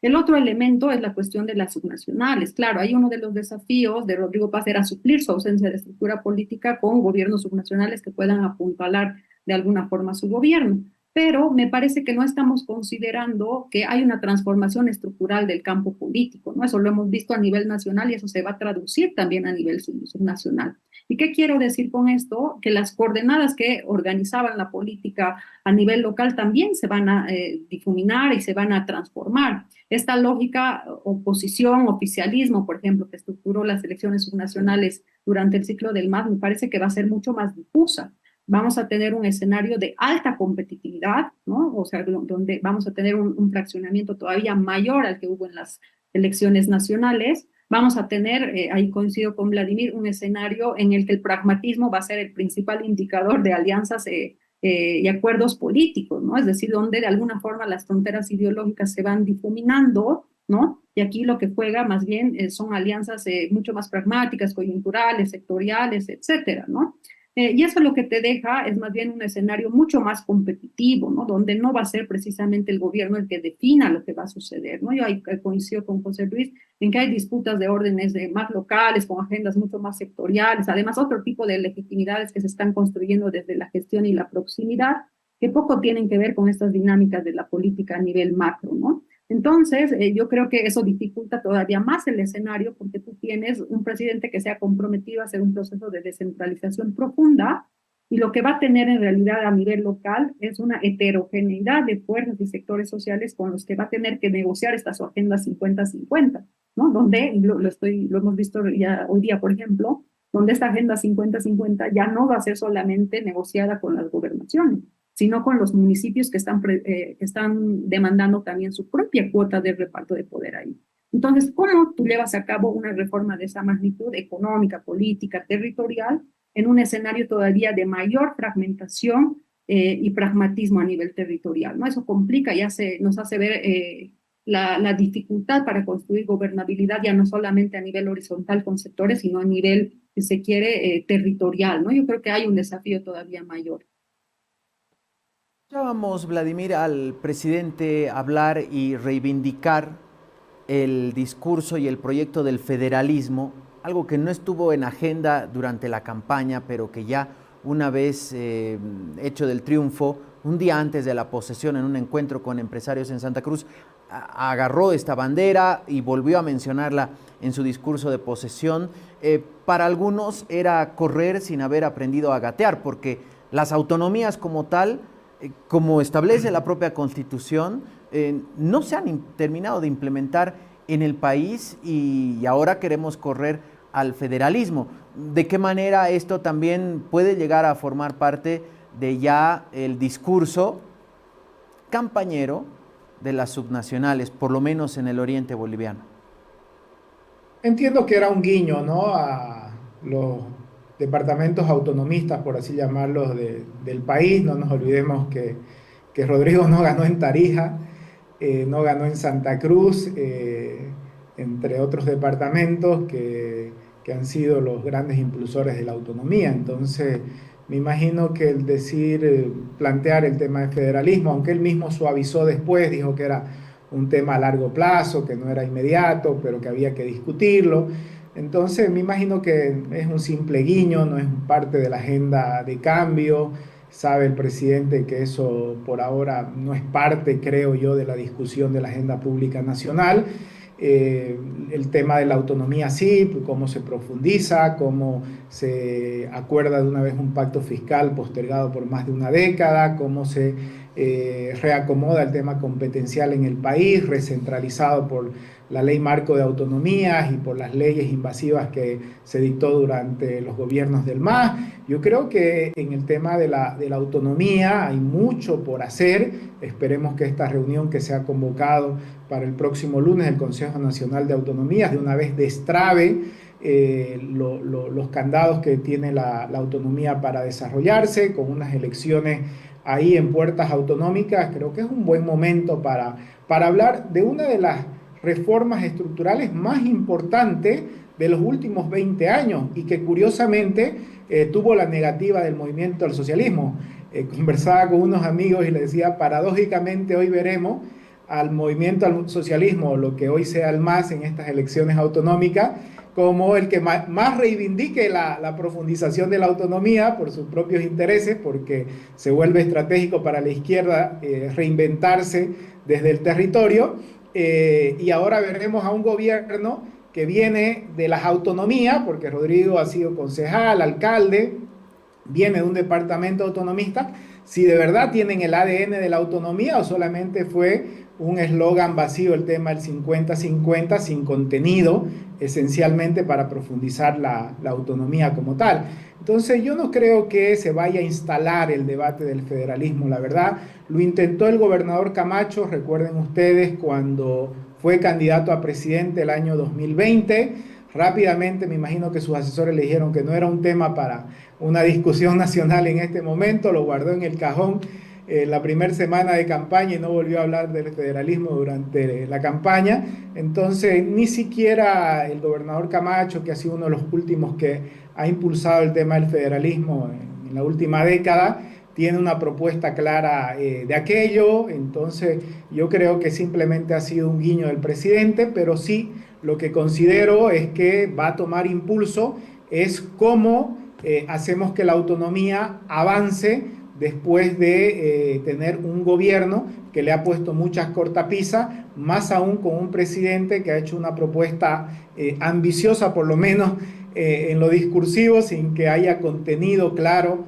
El otro elemento es la cuestión de las subnacionales. Claro, hay uno de los desafíos de Rodrigo Paz era suplir su ausencia de estructura política con gobiernos subnacionales que puedan apuntalar de alguna forma su gobierno. pero me parece que no estamos considerando que hay una transformación estructural del campo político, ¿no? Eso lo hemos visto a nivel nacional y eso se va a traducir también a nivel subnacional. ¿Y qué quiero decir con esto? Que las coordenadas que organizaban la política a nivel local también se van a difuminar y se van a transformar. Esta lógica oposición, oficialismo, por ejemplo, que estructuró las elecciones subnacionales durante el ciclo del MAS, me parece que va a ser mucho más difusa. Vamos a tener un escenario de alta competitividad, ¿no? O sea, donde vamos a tener un fraccionamiento todavía mayor al que hubo en las elecciones nacionales. Vamos a tener, ahí coincido con Vladimir, un escenario en el que el pragmatismo va a ser el principal indicador de alianzas y acuerdos políticos, ¿no? Es decir, donde de alguna forma las fronteras ideológicas se van difuminando, ¿no? Y aquí lo que juega más bien son alianzas mucho más pragmáticas, coyunturales, sectoriales, etcétera, ¿no? Y eso lo que te deja es más bien un escenario mucho más competitivo, ¿no? Donde no va a ser precisamente el gobierno el que defina lo que va a suceder, ¿no? Yo ahí coincido con José Luis en que hay disputas de órdenes más locales, con agendas mucho más sectoriales, además otro tipo de legitimidades que se están construyendo desde la gestión y la proximidad, que poco tienen que ver con estas dinámicas de la política a nivel macro, ¿no? Entonces, yo creo que eso dificulta todavía más el escenario porque tú tienes un presidente que se ha comprometido a hacer un proceso de descentralización profunda y lo que va a tener en realidad a nivel local es una heterogeneidad de fuerzas y sectores sociales con los que va a tener que negociar esta su agenda 50-50, ¿no? Donde, lo hemos visto ya hoy día, por ejemplo, donde esta agenda 50-50 ya no va a ser solamente negociada con las gobernaciones, sino con los municipios que están demandando también su propia cuota de reparto de poder ahí. Entonces, ¿cómo tú llevas a cabo una reforma de esa magnitud económica, política, territorial, en un escenario todavía de mayor fragmentación y pragmatismo a nivel territorial? ¿No? Eso complica y nos hace ver la dificultad para construir gobernabilidad ya no solamente a nivel horizontal con sectores, sino a nivel, si se quiere, territorial, ¿no? Yo creo que hay un desafío todavía mayor. Escuchábamos, Vladimir, al presidente hablar y reivindicar el discurso y el proyecto del federalismo, algo que no estuvo en agenda durante la campaña, pero que ya una vez hecho del triunfo, un día antes de la posesión en un encuentro con empresarios en Santa Cruz, agarró esta bandera y volvió a mencionarla en su discurso de posesión. Para algunos era correr sin haber aprendido a gatear, porque las autonomías como tal, como establece la propia Constitución, no se han terminado de implementar en el país y ahora queremos correr al federalismo. ¿De qué manera esto también puede llegar a formar parte de ya el discurso campañero de las subnacionales, por lo menos en el oriente boliviano? Entiendo que era un guiño, ¿no? A los departamentos autonomistas, por así llamarlos, del país. No nos olvidemos que Rodrigo no ganó en Tarija, no ganó en Santa Cruz, entre otros departamentos que han sido los grandes impulsores de la autonomía. Entonces, me imagino que el decir, plantear el tema de federalismo, aunque él mismo suavizó después, dijo que era un tema a largo plazo, que no era inmediato, pero que había que discutirlo. Entonces, me imagino que es un simple guiño, no es parte de la agenda de cambio. Sabe el presidente que eso por ahora no es parte, creo yo, de la discusión de la agenda pública nacional. El tema de la autonomía sí, cómo se profundiza, cómo se acuerda de una vez un pacto fiscal postergado por más de una década, cómo se reacomoda el tema competencial en el país, recentralizado por la ley marco de autonomías y por las leyes invasivas que se dictó durante los gobiernos del MAS. Yo creo que en el tema de la autonomía hay mucho por hacer. Esperemos que esta reunión que se ha convocado para el próximo lunes del Consejo Nacional de Autonomías de una vez destrabe los candados que tiene la autonomía para desarrollarse, con unas elecciones ahí en puertas autonómicas. Creo que es un buen momento para hablar de una de las reformas estructurales más importantes de los últimos 20 años y que curiosamente tuvo la negativa del movimiento al socialismo. Conversaba con unos amigos y les decía, paradójicamente hoy veremos al movimiento al socialismo, lo que hoy sea el MAS en estas elecciones autonómicas, como el que más reivindique la profundización de la autonomía por sus propios intereses, porque se vuelve estratégico para la izquierda reinventarse desde el territorio. Y ahora veremos a un gobierno que viene de las autonomías, porque Rodrigo ha sido concejal, alcalde, viene de un departamento autonomista, si de verdad tienen el ADN de la autonomía o solamente fue un eslogan vacío el tema del 50-50 sin contenido, esencialmente para profundizar la autonomía como tal. Entonces yo no creo que se vaya a instalar el debate del federalismo, la verdad. Lo intentó el gobernador Camacho, recuerden ustedes, cuando fue candidato a presidente el año 2020. Rápidamente me imagino que sus asesores le dijeron que no era un tema para una discusión nacional en este momento, lo guardó en el cajón la primera semana de campaña y no volvió a hablar del federalismo durante la campaña. Entonces, ni siquiera el gobernador Camacho, que ha sido uno de los últimos que ha impulsado el tema del federalismo en la última década, tiene una propuesta clara de aquello. Entonces, yo creo que simplemente ha sido un guiño del presidente, pero sí lo que considero es que va a tomar impulso es cómo hacemos que la autonomía avance después de tener un gobierno que le ha puesto muchas cortapisas, más aún con un presidente que ha hecho una propuesta ambiciosa, por lo menos en lo discursivo, sin que haya contenido claro,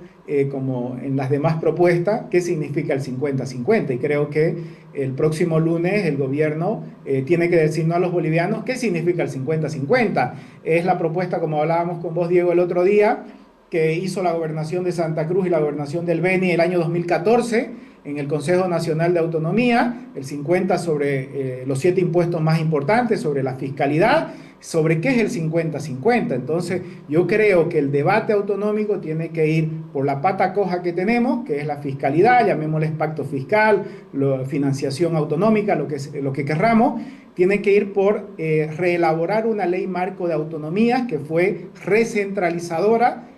como en las demás propuestas, qué significa el 50-50. Y creo que el próximo lunes el gobierno tiene que decirnos a los bolivianos qué significa el 50-50. Es la propuesta, como hablábamos con vos, Diego, el otro día, que hizo la gobernación de Santa Cruz y la gobernación del Beni el año 2014 en el Consejo Nacional de Autonomía, el 50 sobre los 7 impuestos más importantes, sobre la fiscalidad, sobre qué es el 50-50. Entonces, yo creo que el debate autonómico tiene que ir por la pata coja que tenemos, que es la fiscalidad, llamémosle pacto fiscal, financiación autonómica, lo que querramos. Tiene que ir por reelaborar una ley marco de autonomías que fue recentralizadora,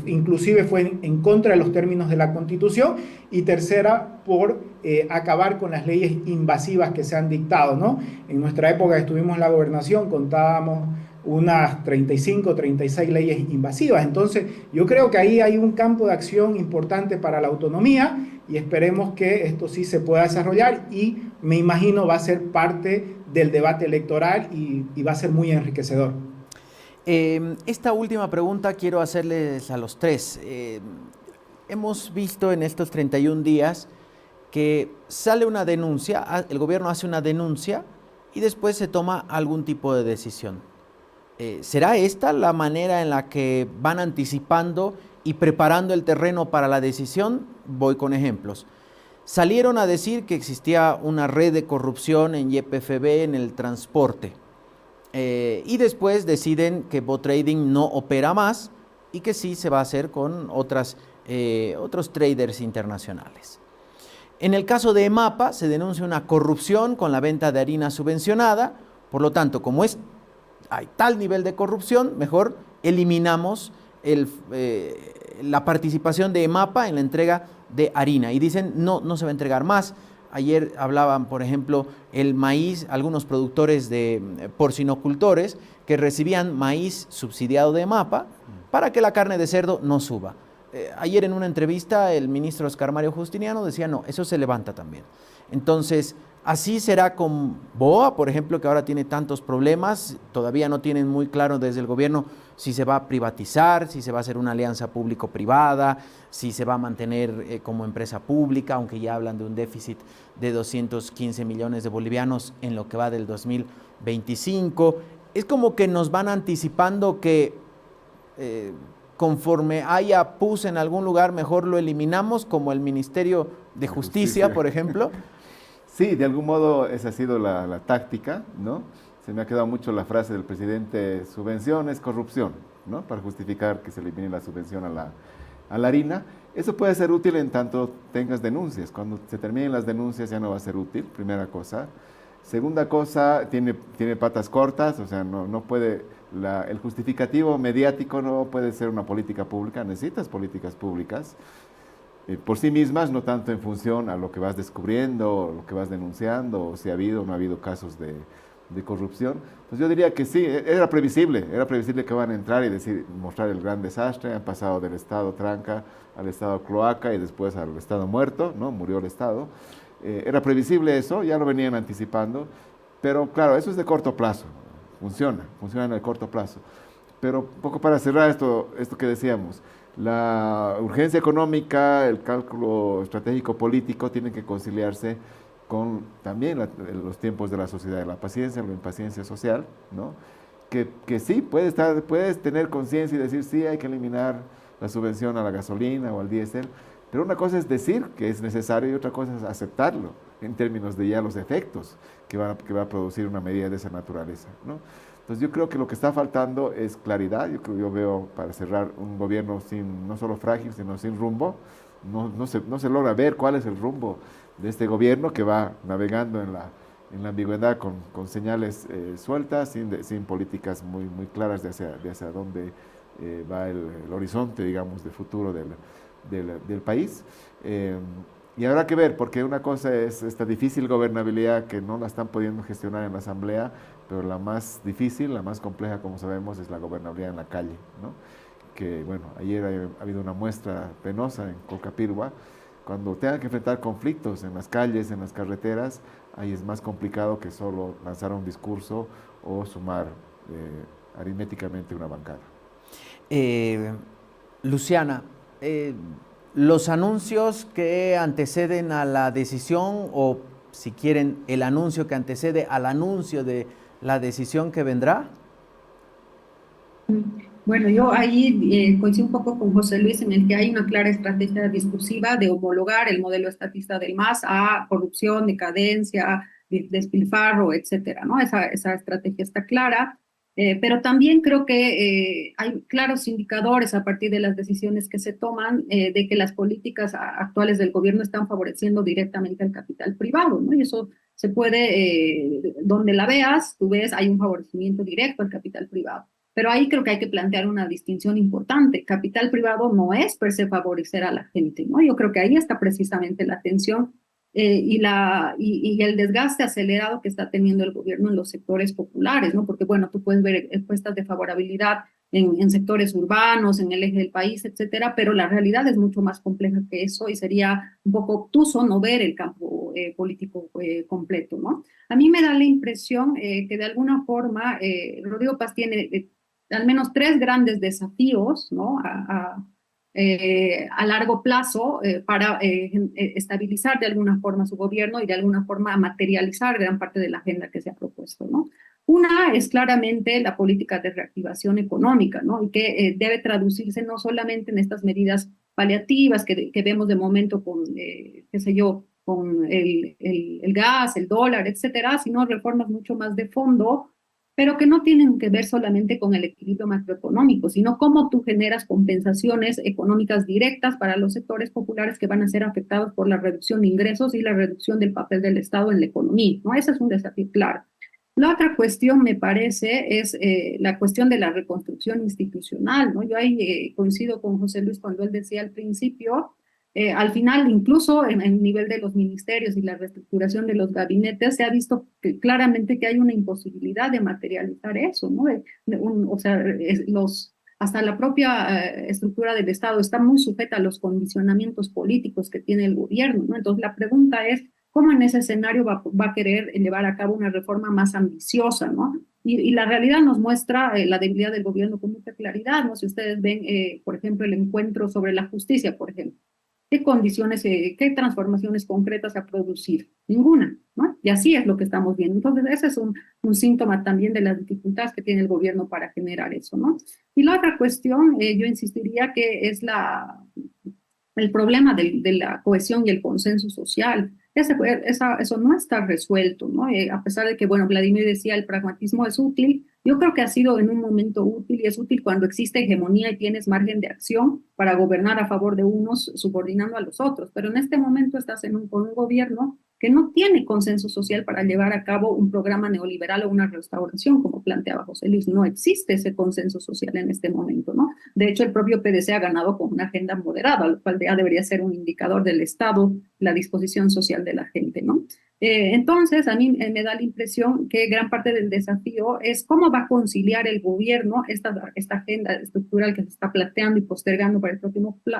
inclusive fue en contra de los términos de la Constitución, y tercera, por acabar con las leyes invasivas que se han dictado, ¿no? En nuestra época que estuvimos en la gobernación contábamos unas 35, 36 leyes invasivas. Entonces, yo creo que ahí hay un campo de acción importante para la autonomía y esperemos que esto sí se pueda desarrollar y me imagino va a ser parte del debate electoral y va a ser muy enriquecedor. Esta última pregunta quiero hacerles a los tres. Hemos visto en estos 31 días que sale una denuncia, el gobierno hace una denuncia y después se toma algún tipo de decisión. ¿Será esta la manera en la que van anticipando y preparando el terreno para la decisión? Voy con ejemplos. Salieron a decir que existía una red de corrupción en YPFB en el transporte. Y después deciden que BotTrading no opera más y que sí se va a hacer con otros traders internacionales. En el caso de EMAPA se denuncia una corrupción con la venta de harina subvencionada, por lo tanto, como hay tal nivel de corrupción, mejor eliminamos la participación de EMAPA en la entrega de harina y dicen no se va a entregar más. Ayer hablaban, por ejemplo, el maíz, algunos productores de porcinocultores que recibían maíz subsidiado de EMAPA para que la carne de cerdo no suba. Ayer en una entrevista el ministro Oscar Mario Justiniano decía, no, eso se levanta también. Entonces, así será con BOA, por ejemplo, que ahora tiene tantos problemas, todavía no tienen muy claro desde el gobierno si se va a privatizar, si se va a hacer una alianza público-privada, si se va a mantener como empresa pública, aunque ya hablan de un déficit de 215 millones de bolivianos en lo que va del 2025. Es como que nos van anticipando que conforme haya pus en algún lugar, mejor lo eliminamos, como el Ministerio de Justicia, por ejemplo. Sí, de algún modo esa ha sido la táctica, ¿no? Se me ha quedado mucho la frase del presidente, subvención es corrupción, ¿no? Para justificar que se elimine la subvención a la harina. Eso puede ser útil en tanto tengas denuncias. Cuando se terminen las denuncias ya no va a ser útil, primera cosa. Segunda cosa, tiene patas cortas, o sea, no puede, el justificativo mediático no puede ser una política pública, necesitas políticas públicas por sí mismas, no tanto en función a lo que vas descubriendo, lo que vas denunciando, o si ha habido o no ha habido casos de corrupción. Pues yo diría que sí, era previsible que van a entrar y decir, mostrar el gran desastre. Han pasado del estado tranca al estado cloaca y después al estado muerto, ¿no? Murió el estado. Era previsible eso, ya lo venían anticipando, pero claro, eso es de corto plazo, funciona en el corto plazo. Pero un poco para cerrar esto que decíamos, la urgencia económica, el cálculo estratégico político tienen que conciliarse con también los tiempos de la sociedad, la paciencia, la impaciencia social, ¿no? Que sí, puedes tener conciencia y decir, sí, hay que eliminar la subvención a la gasolina o al diésel, pero una cosa es decir que es necesario y otra cosa es aceptarlo en términos de ya los efectos que va a producir una medida de esa naturaleza, ¿no? Entonces yo creo que lo que está faltando es claridad. Yo veo, para cerrar, un gobierno no solo frágil, sino sin rumbo. No se logra ver cuál es el rumbo de este gobierno que va navegando en la ambigüedad con señales sueltas, sin políticas muy claras de hacia dónde va el horizonte, digamos, de futuro del país. Y habrá que ver, porque una cosa es esta difícil gobernabilidad que no la están pudiendo gestionar en la Asamblea, pero la más difícil, la más compleja, como sabemos, es la gobernabilidad en la calle, ¿no? Que, bueno, ayer ha habido una muestra penosa en Colcapirgua. Cuando tengan que enfrentar conflictos en las calles, en las carreteras, ahí es más complicado que solo lanzar un discurso o sumar aritméticamente una bancada. Luciana, los anuncios que anteceden a la decisión, o si quieren, el anuncio que antecede al anuncio de la decisión que vendrá. Bueno, yo ahí coincido un poco con José Luis en el que hay una clara estrategia discursiva de homologar el modelo estatista del MAS a corrupción, decadencia, despilfarro, etcétera, ¿no? Esa estrategia está clara. Pero también creo que hay claros indicadores a partir de las decisiones que se toman de que las políticas actuales del gobierno están favoreciendo directamente al capital privado, ¿no? Y eso se puede, donde la veas, tú ves, hay un favorecimiento directo al capital privado. Pero ahí creo que hay que plantear una distinción importante. Capital privado no es per se favorecer a la gente, ¿no? Yo creo que ahí está precisamente la tensión y el desgaste acelerado que está teniendo el gobierno en los sectores populares, ¿no? Porque, bueno, tú puedes ver encuestas de favorabilidad en sectores urbanos, en el eje del país, etcétera, pero la realidad es mucho más compleja que eso y sería un poco obtuso no ver el campo político completo, ¿no? A mí me da la impresión que de alguna forma Rodrigo Paz tiene al menos tres grandes desafíos, ¿no? A largo plazo para estabilizar de alguna forma su gobierno y de alguna forma materializar gran parte de la agenda que se ha propuesto, ¿no? Una es claramente la política de reactivación económica, ¿no? Y que debe traducirse no solamente en estas medidas paliativas que vemos de momento con, qué sé yo, con el gas, el dólar, etcétera, sino reformas mucho más de fondo, pero que no tienen que ver solamente con el equilibrio macroeconómico, sino cómo tú generas compensaciones económicas directas para los sectores populares que van a ser afectados por la reducción de ingresos y la reducción del papel del Estado en la economía, ¿no? Ese es un desafío claro. La otra cuestión, me parece, es la cuestión de la reconstrucción institucional, ¿no? Yo ahí coincido con José Luis cuando él decía al principio, al final, incluso en el nivel de los ministerios y la reestructuración de los gabinetes, se ha visto claramente que hay una imposibilidad de materializar eso, ¿no? O sea, hasta la propia estructura del Estado está muy sujeta a los condicionamientos políticos que tiene el gobierno, ¿no? Entonces, la pregunta es, ¿cómo en ese escenario va a querer llevar a cabo una reforma más ambiciosa, ¿no? Y la realidad nos muestra la debilidad del gobierno con mucha claridad, ¿no? Si ustedes ven, por ejemplo, el encuentro sobre la justicia, por ejemplo, ¿qué condiciones, qué transformaciones concretas a producir? Ninguna, ¿no? Y así es lo que estamos viendo. Entonces, ese es un síntoma también de las dificultades que tiene el gobierno para generar eso, ¿no? Y la otra cuestión, yo insistiría que es el problema de la cohesión y el consenso social. Eso no está resuelto, ¿no? A pesar de que, bueno, Vladimir decía, el pragmatismo es útil, yo creo que ha sido en un momento útil y es útil cuando existe hegemonía y tienes margen de acción para gobernar a favor de unos subordinando a los otros, pero en este momento estás con un gobierno que no tiene consenso social para llevar a cabo un programa neoliberal o una restauración, como planteaba José Luis. No existe ese consenso social en este momento, ¿no? De hecho, el propio PDC ha ganado con una agenda moderada, lo cual ya debería ser un indicador del Estado, la disposición social de la gente, ¿no? Entonces, a mí me da la impresión que gran parte del desafío es cómo va a conciliar el gobierno esta agenda estructural que se está planteando y postergando para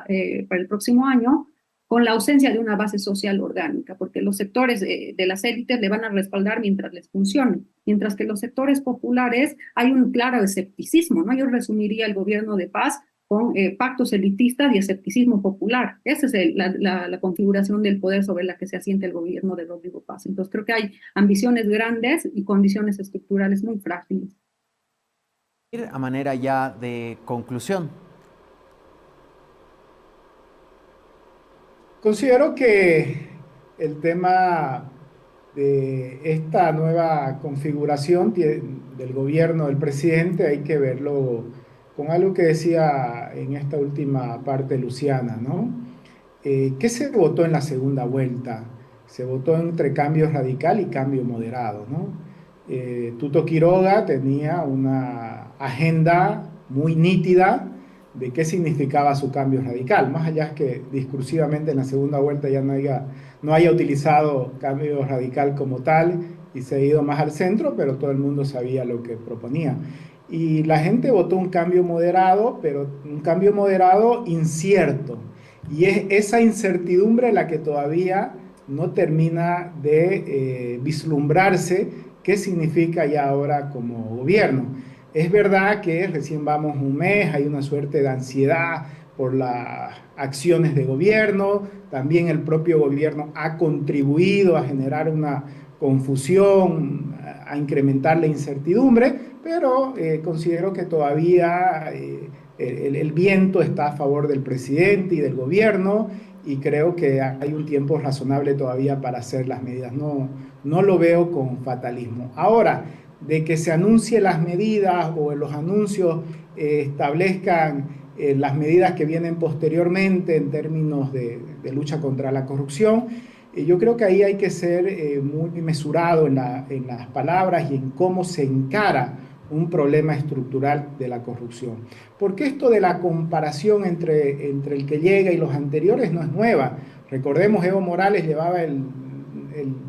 el próximo año con la ausencia de una base social orgánica, porque los sectores de las élites le van a respaldar mientras les funcione, mientras que los sectores populares hay un claro escepticismo, ¿no? Yo resumiría el gobierno de paz con pactos elitistas y escepticismo popular. Esa es la configuración del poder sobre la que se asienta el gobierno de Rodrigo Paz. Entonces creo que hay ambiciones grandes y condiciones estructurales muy frágiles. A manera ya de conclusión. Considero que el tema de esta nueva configuración del gobierno del presidente hay que verlo con algo que decía en esta última parte Luciana, ¿no? ¿Qué se votó en la segunda vuelta? Se votó entre cambio radical y cambio moderado, ¿no? Tuto Quiroga tenía una agenda muy nítida de qué significaba su cambio radical, más allá que discursivamente en la segunda vuelta ya no haya utilizado cambio radical como tal y se ha ido más al centro, pero todo el mundo sabía lo que proponía. Y la gente votó un cambio moderado, pero un cambio moderado incierto. Y es esa incertidumbre la que todavía no termina de vislumbrarse qué significa ya ahora como gobierno. Es verdad que recién vamos un mes, hay una suerte de ansiedad por las acciones de gobierno, también el propio gobierno ha contribuido a generar una confusión, a incrementar la incertidumbre, pero considero que todavía el viento está a favor del presidente y del gobierno y creo que hay un tiempo razonable todavía para hacer las medidas. No lo veo con fatalismo. Ahora, de que se anuncie las medidas o los anuncios establezcan las medidas que vienen posteriormente en términos de lucha contra la corrupción, yo creo que ahí hay que ser muy mesurado en las palabras y en cómo se encara un problema estructural de la corrupción. Porque esto de la comparación entre el que llega y los anteriores no es nueva. Recordemos, Evo Morales llevaba el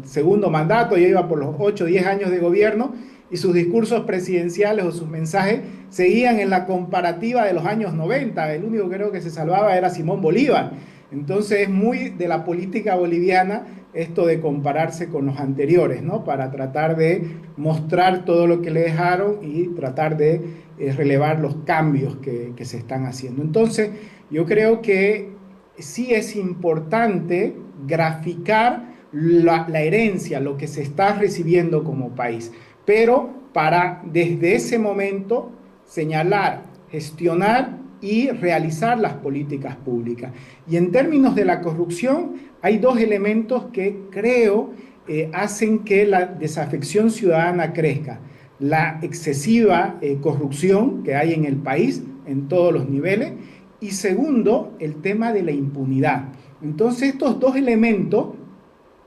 segundo mandato, ya iba por los 8 o 10 años de gobierno y sus discursos presidenciales o sus mensajes seguían en la comparativa de los años 90. El único que creo que se salvaba era Simón Bolívar. Entonces es muy de la política boliviana esto de compararse con los anteriores, ¿no? Para tratar de mostrar todo lo que le dejaron y tratar de relevar los cambios que se están haciendo. Entonces yo creo que sí es importante graficar la herencia, lo que se está recibiendo como país, pero para desde ese momento señalar, gestionar y realizar las políticas públicas. Y en términos de la corrupción, hay dos elementos que creo hacen que la desafección ciudadana crezca. La excesiva corrupción que hay en el país, en todos los niveles, y segundo, el tema de la impunidad. Entonces, estos dos elementos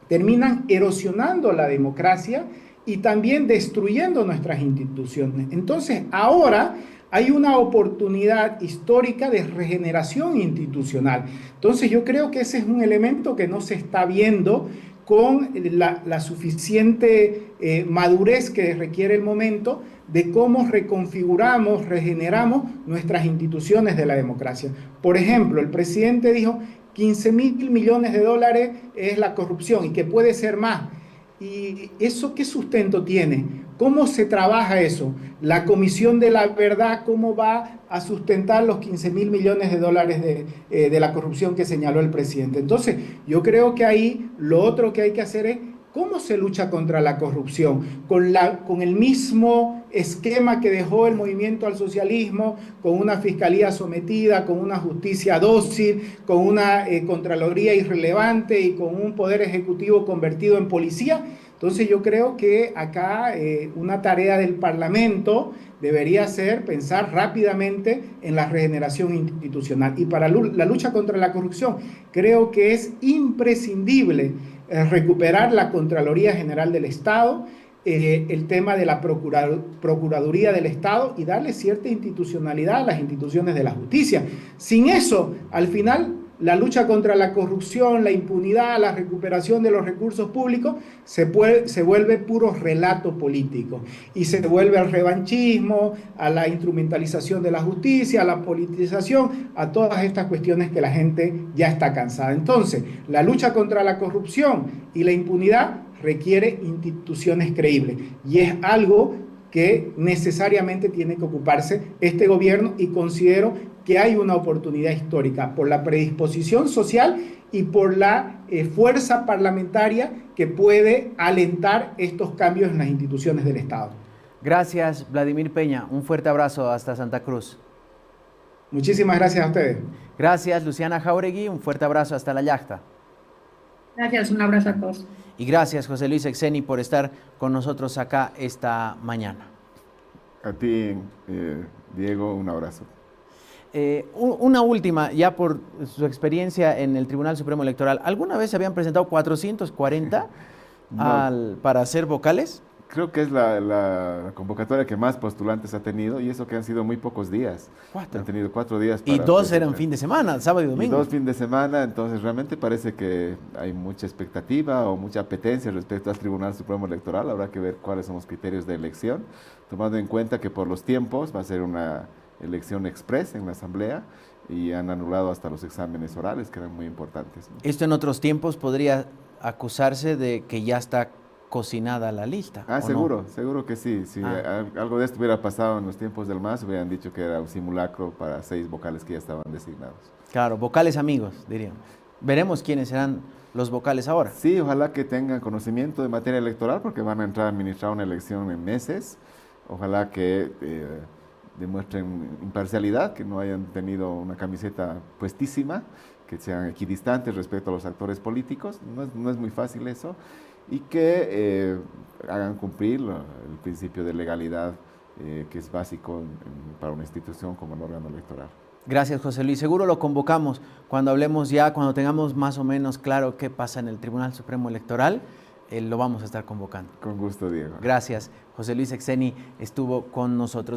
terminan erosionando la democracia y también destruyendo nuestras instituciones. Entonces, ahora hay una oportunidad histórica de regeneración institucional. Entonces, yo creo que ese es un elemento que no se está viendo con la suficiente madurez que requiere el momento de cómo reconfiguramos, regeneramos nuestras instituciones de la democracia. Por ejemplo, el presidente dijo 15.000 millones de dólares es la corrupción y que puede ser más. ¿Y eso qué sustento tiene? ¿Cómo se trabaja eso? La Comisión de la Verdad, ¿cómo va a sustentar los 15.000 millones de dólares de la corrupción que señaló el presidente? Entonces, yo creo que ahí lo otro que hay que hacer es cómo se lucha contra la corrupción, con el mismo esquema que dejó el movimiento al socialismo, con una fiscalía sometida, con una justicia dócil, con una contraloría irrelevante y con un poder ejecutivo convertido en policía. Entonces yo creo que acá una tarea del Parlamento debería ser pensar rápidamente en la regeneración institucional. Y para la lucha contra la corrupción creo que es imprescindible recuperar la Contraloría General del Estado, el tema de la Procuraduría del Estado y darle cierta institucionalidad a las instituciones de la justicia. Sin eso, al final, la lucha contra la corrupción, la impunidad, la recuperación de los recursos públicos, se vuelve puro relato político y se vuelve al revanchismo, a la instrumentalización de la justicia, a la politización, a todas estas cuestiones que la gente ya está cansada. Entonces, la lucha contra la corrupción y la impunidad requiere instituciones creíbles y es algo que necesariamente tiene que ocuparse este gobierno, y considero que hay una oportunidad histórica por la predisposición social y por la fuerza parlamentaria que puede alentar estos cambios en las instituciones del Estado. Gracias, Vladimir Peña. Un fuerte abrazo hasta Santa Cruz. Muchísimas gracias a ustedes. Gracias, Luciana Jáuregui. Un fuerte abrazo hasta La Yacta. Gracias, un abrazo a todos. Y gracias, José Luis Exeni, por estar con nosotros acá esta mañana. A ti, Diego, un abrazo. Una última, ya por su experiencia en el Tribunal Supremo Electoral, ¿alguna vez se habían presentado 440 para ser vocales? Creo que es la convocatoria que más postulantes ha tenido, y eso que han sido muy pocos días. 4. Han tenido 4 días. Y para 2 presentar. eran fin de semana, sábado y domingo. Y 2 fin de semana, entonces realmente parece que hay mucha expectativa o mucha apetencia respecto al Tribunal Supremo Electoral. Habrá que ver cuáles son los criterios de elección, tomando en cuenta que por los tiempos va a ser una elección express en la Asamblea y han anulado hasta los exámenes orales, que eran muy importantes, ¿no? Esto en otros tiempos podría acusarse de que ya está cocinada la lista. Ah, ¿o seguro, no? seguro que sí. Si algo de esto hubiera pasado en los tiempos del MAS, hubieran dicho que era un simulacro para 6 vocales que ya estaban designados. Claro, vocales amigos, diríamos. Veremos quiénes serán los vocales ahora. Sí, ojalá que tengan conocimiento de materia electoral, porque van a entrar a administrar una elección en meses. Ojalá que demuestren imparcialidad, que no hayan tenido una camiseta puestísima, que sean equidistantes respecto a los actores políticos. No es muy fácil eso. Y que hagan cumplir el principio de legalidad, que es básico para una institución como el órgano electoral. Gracias, José Luis. Seguro lo convocamos cuando hablemos ya, cuando tengamos más o menos claro qué pasa en el Tribunal Supremo Electoral, lo vamos a estar convocando. Con gusto, Diego. Gracias. José Luis Exeni estuvo con nosotros.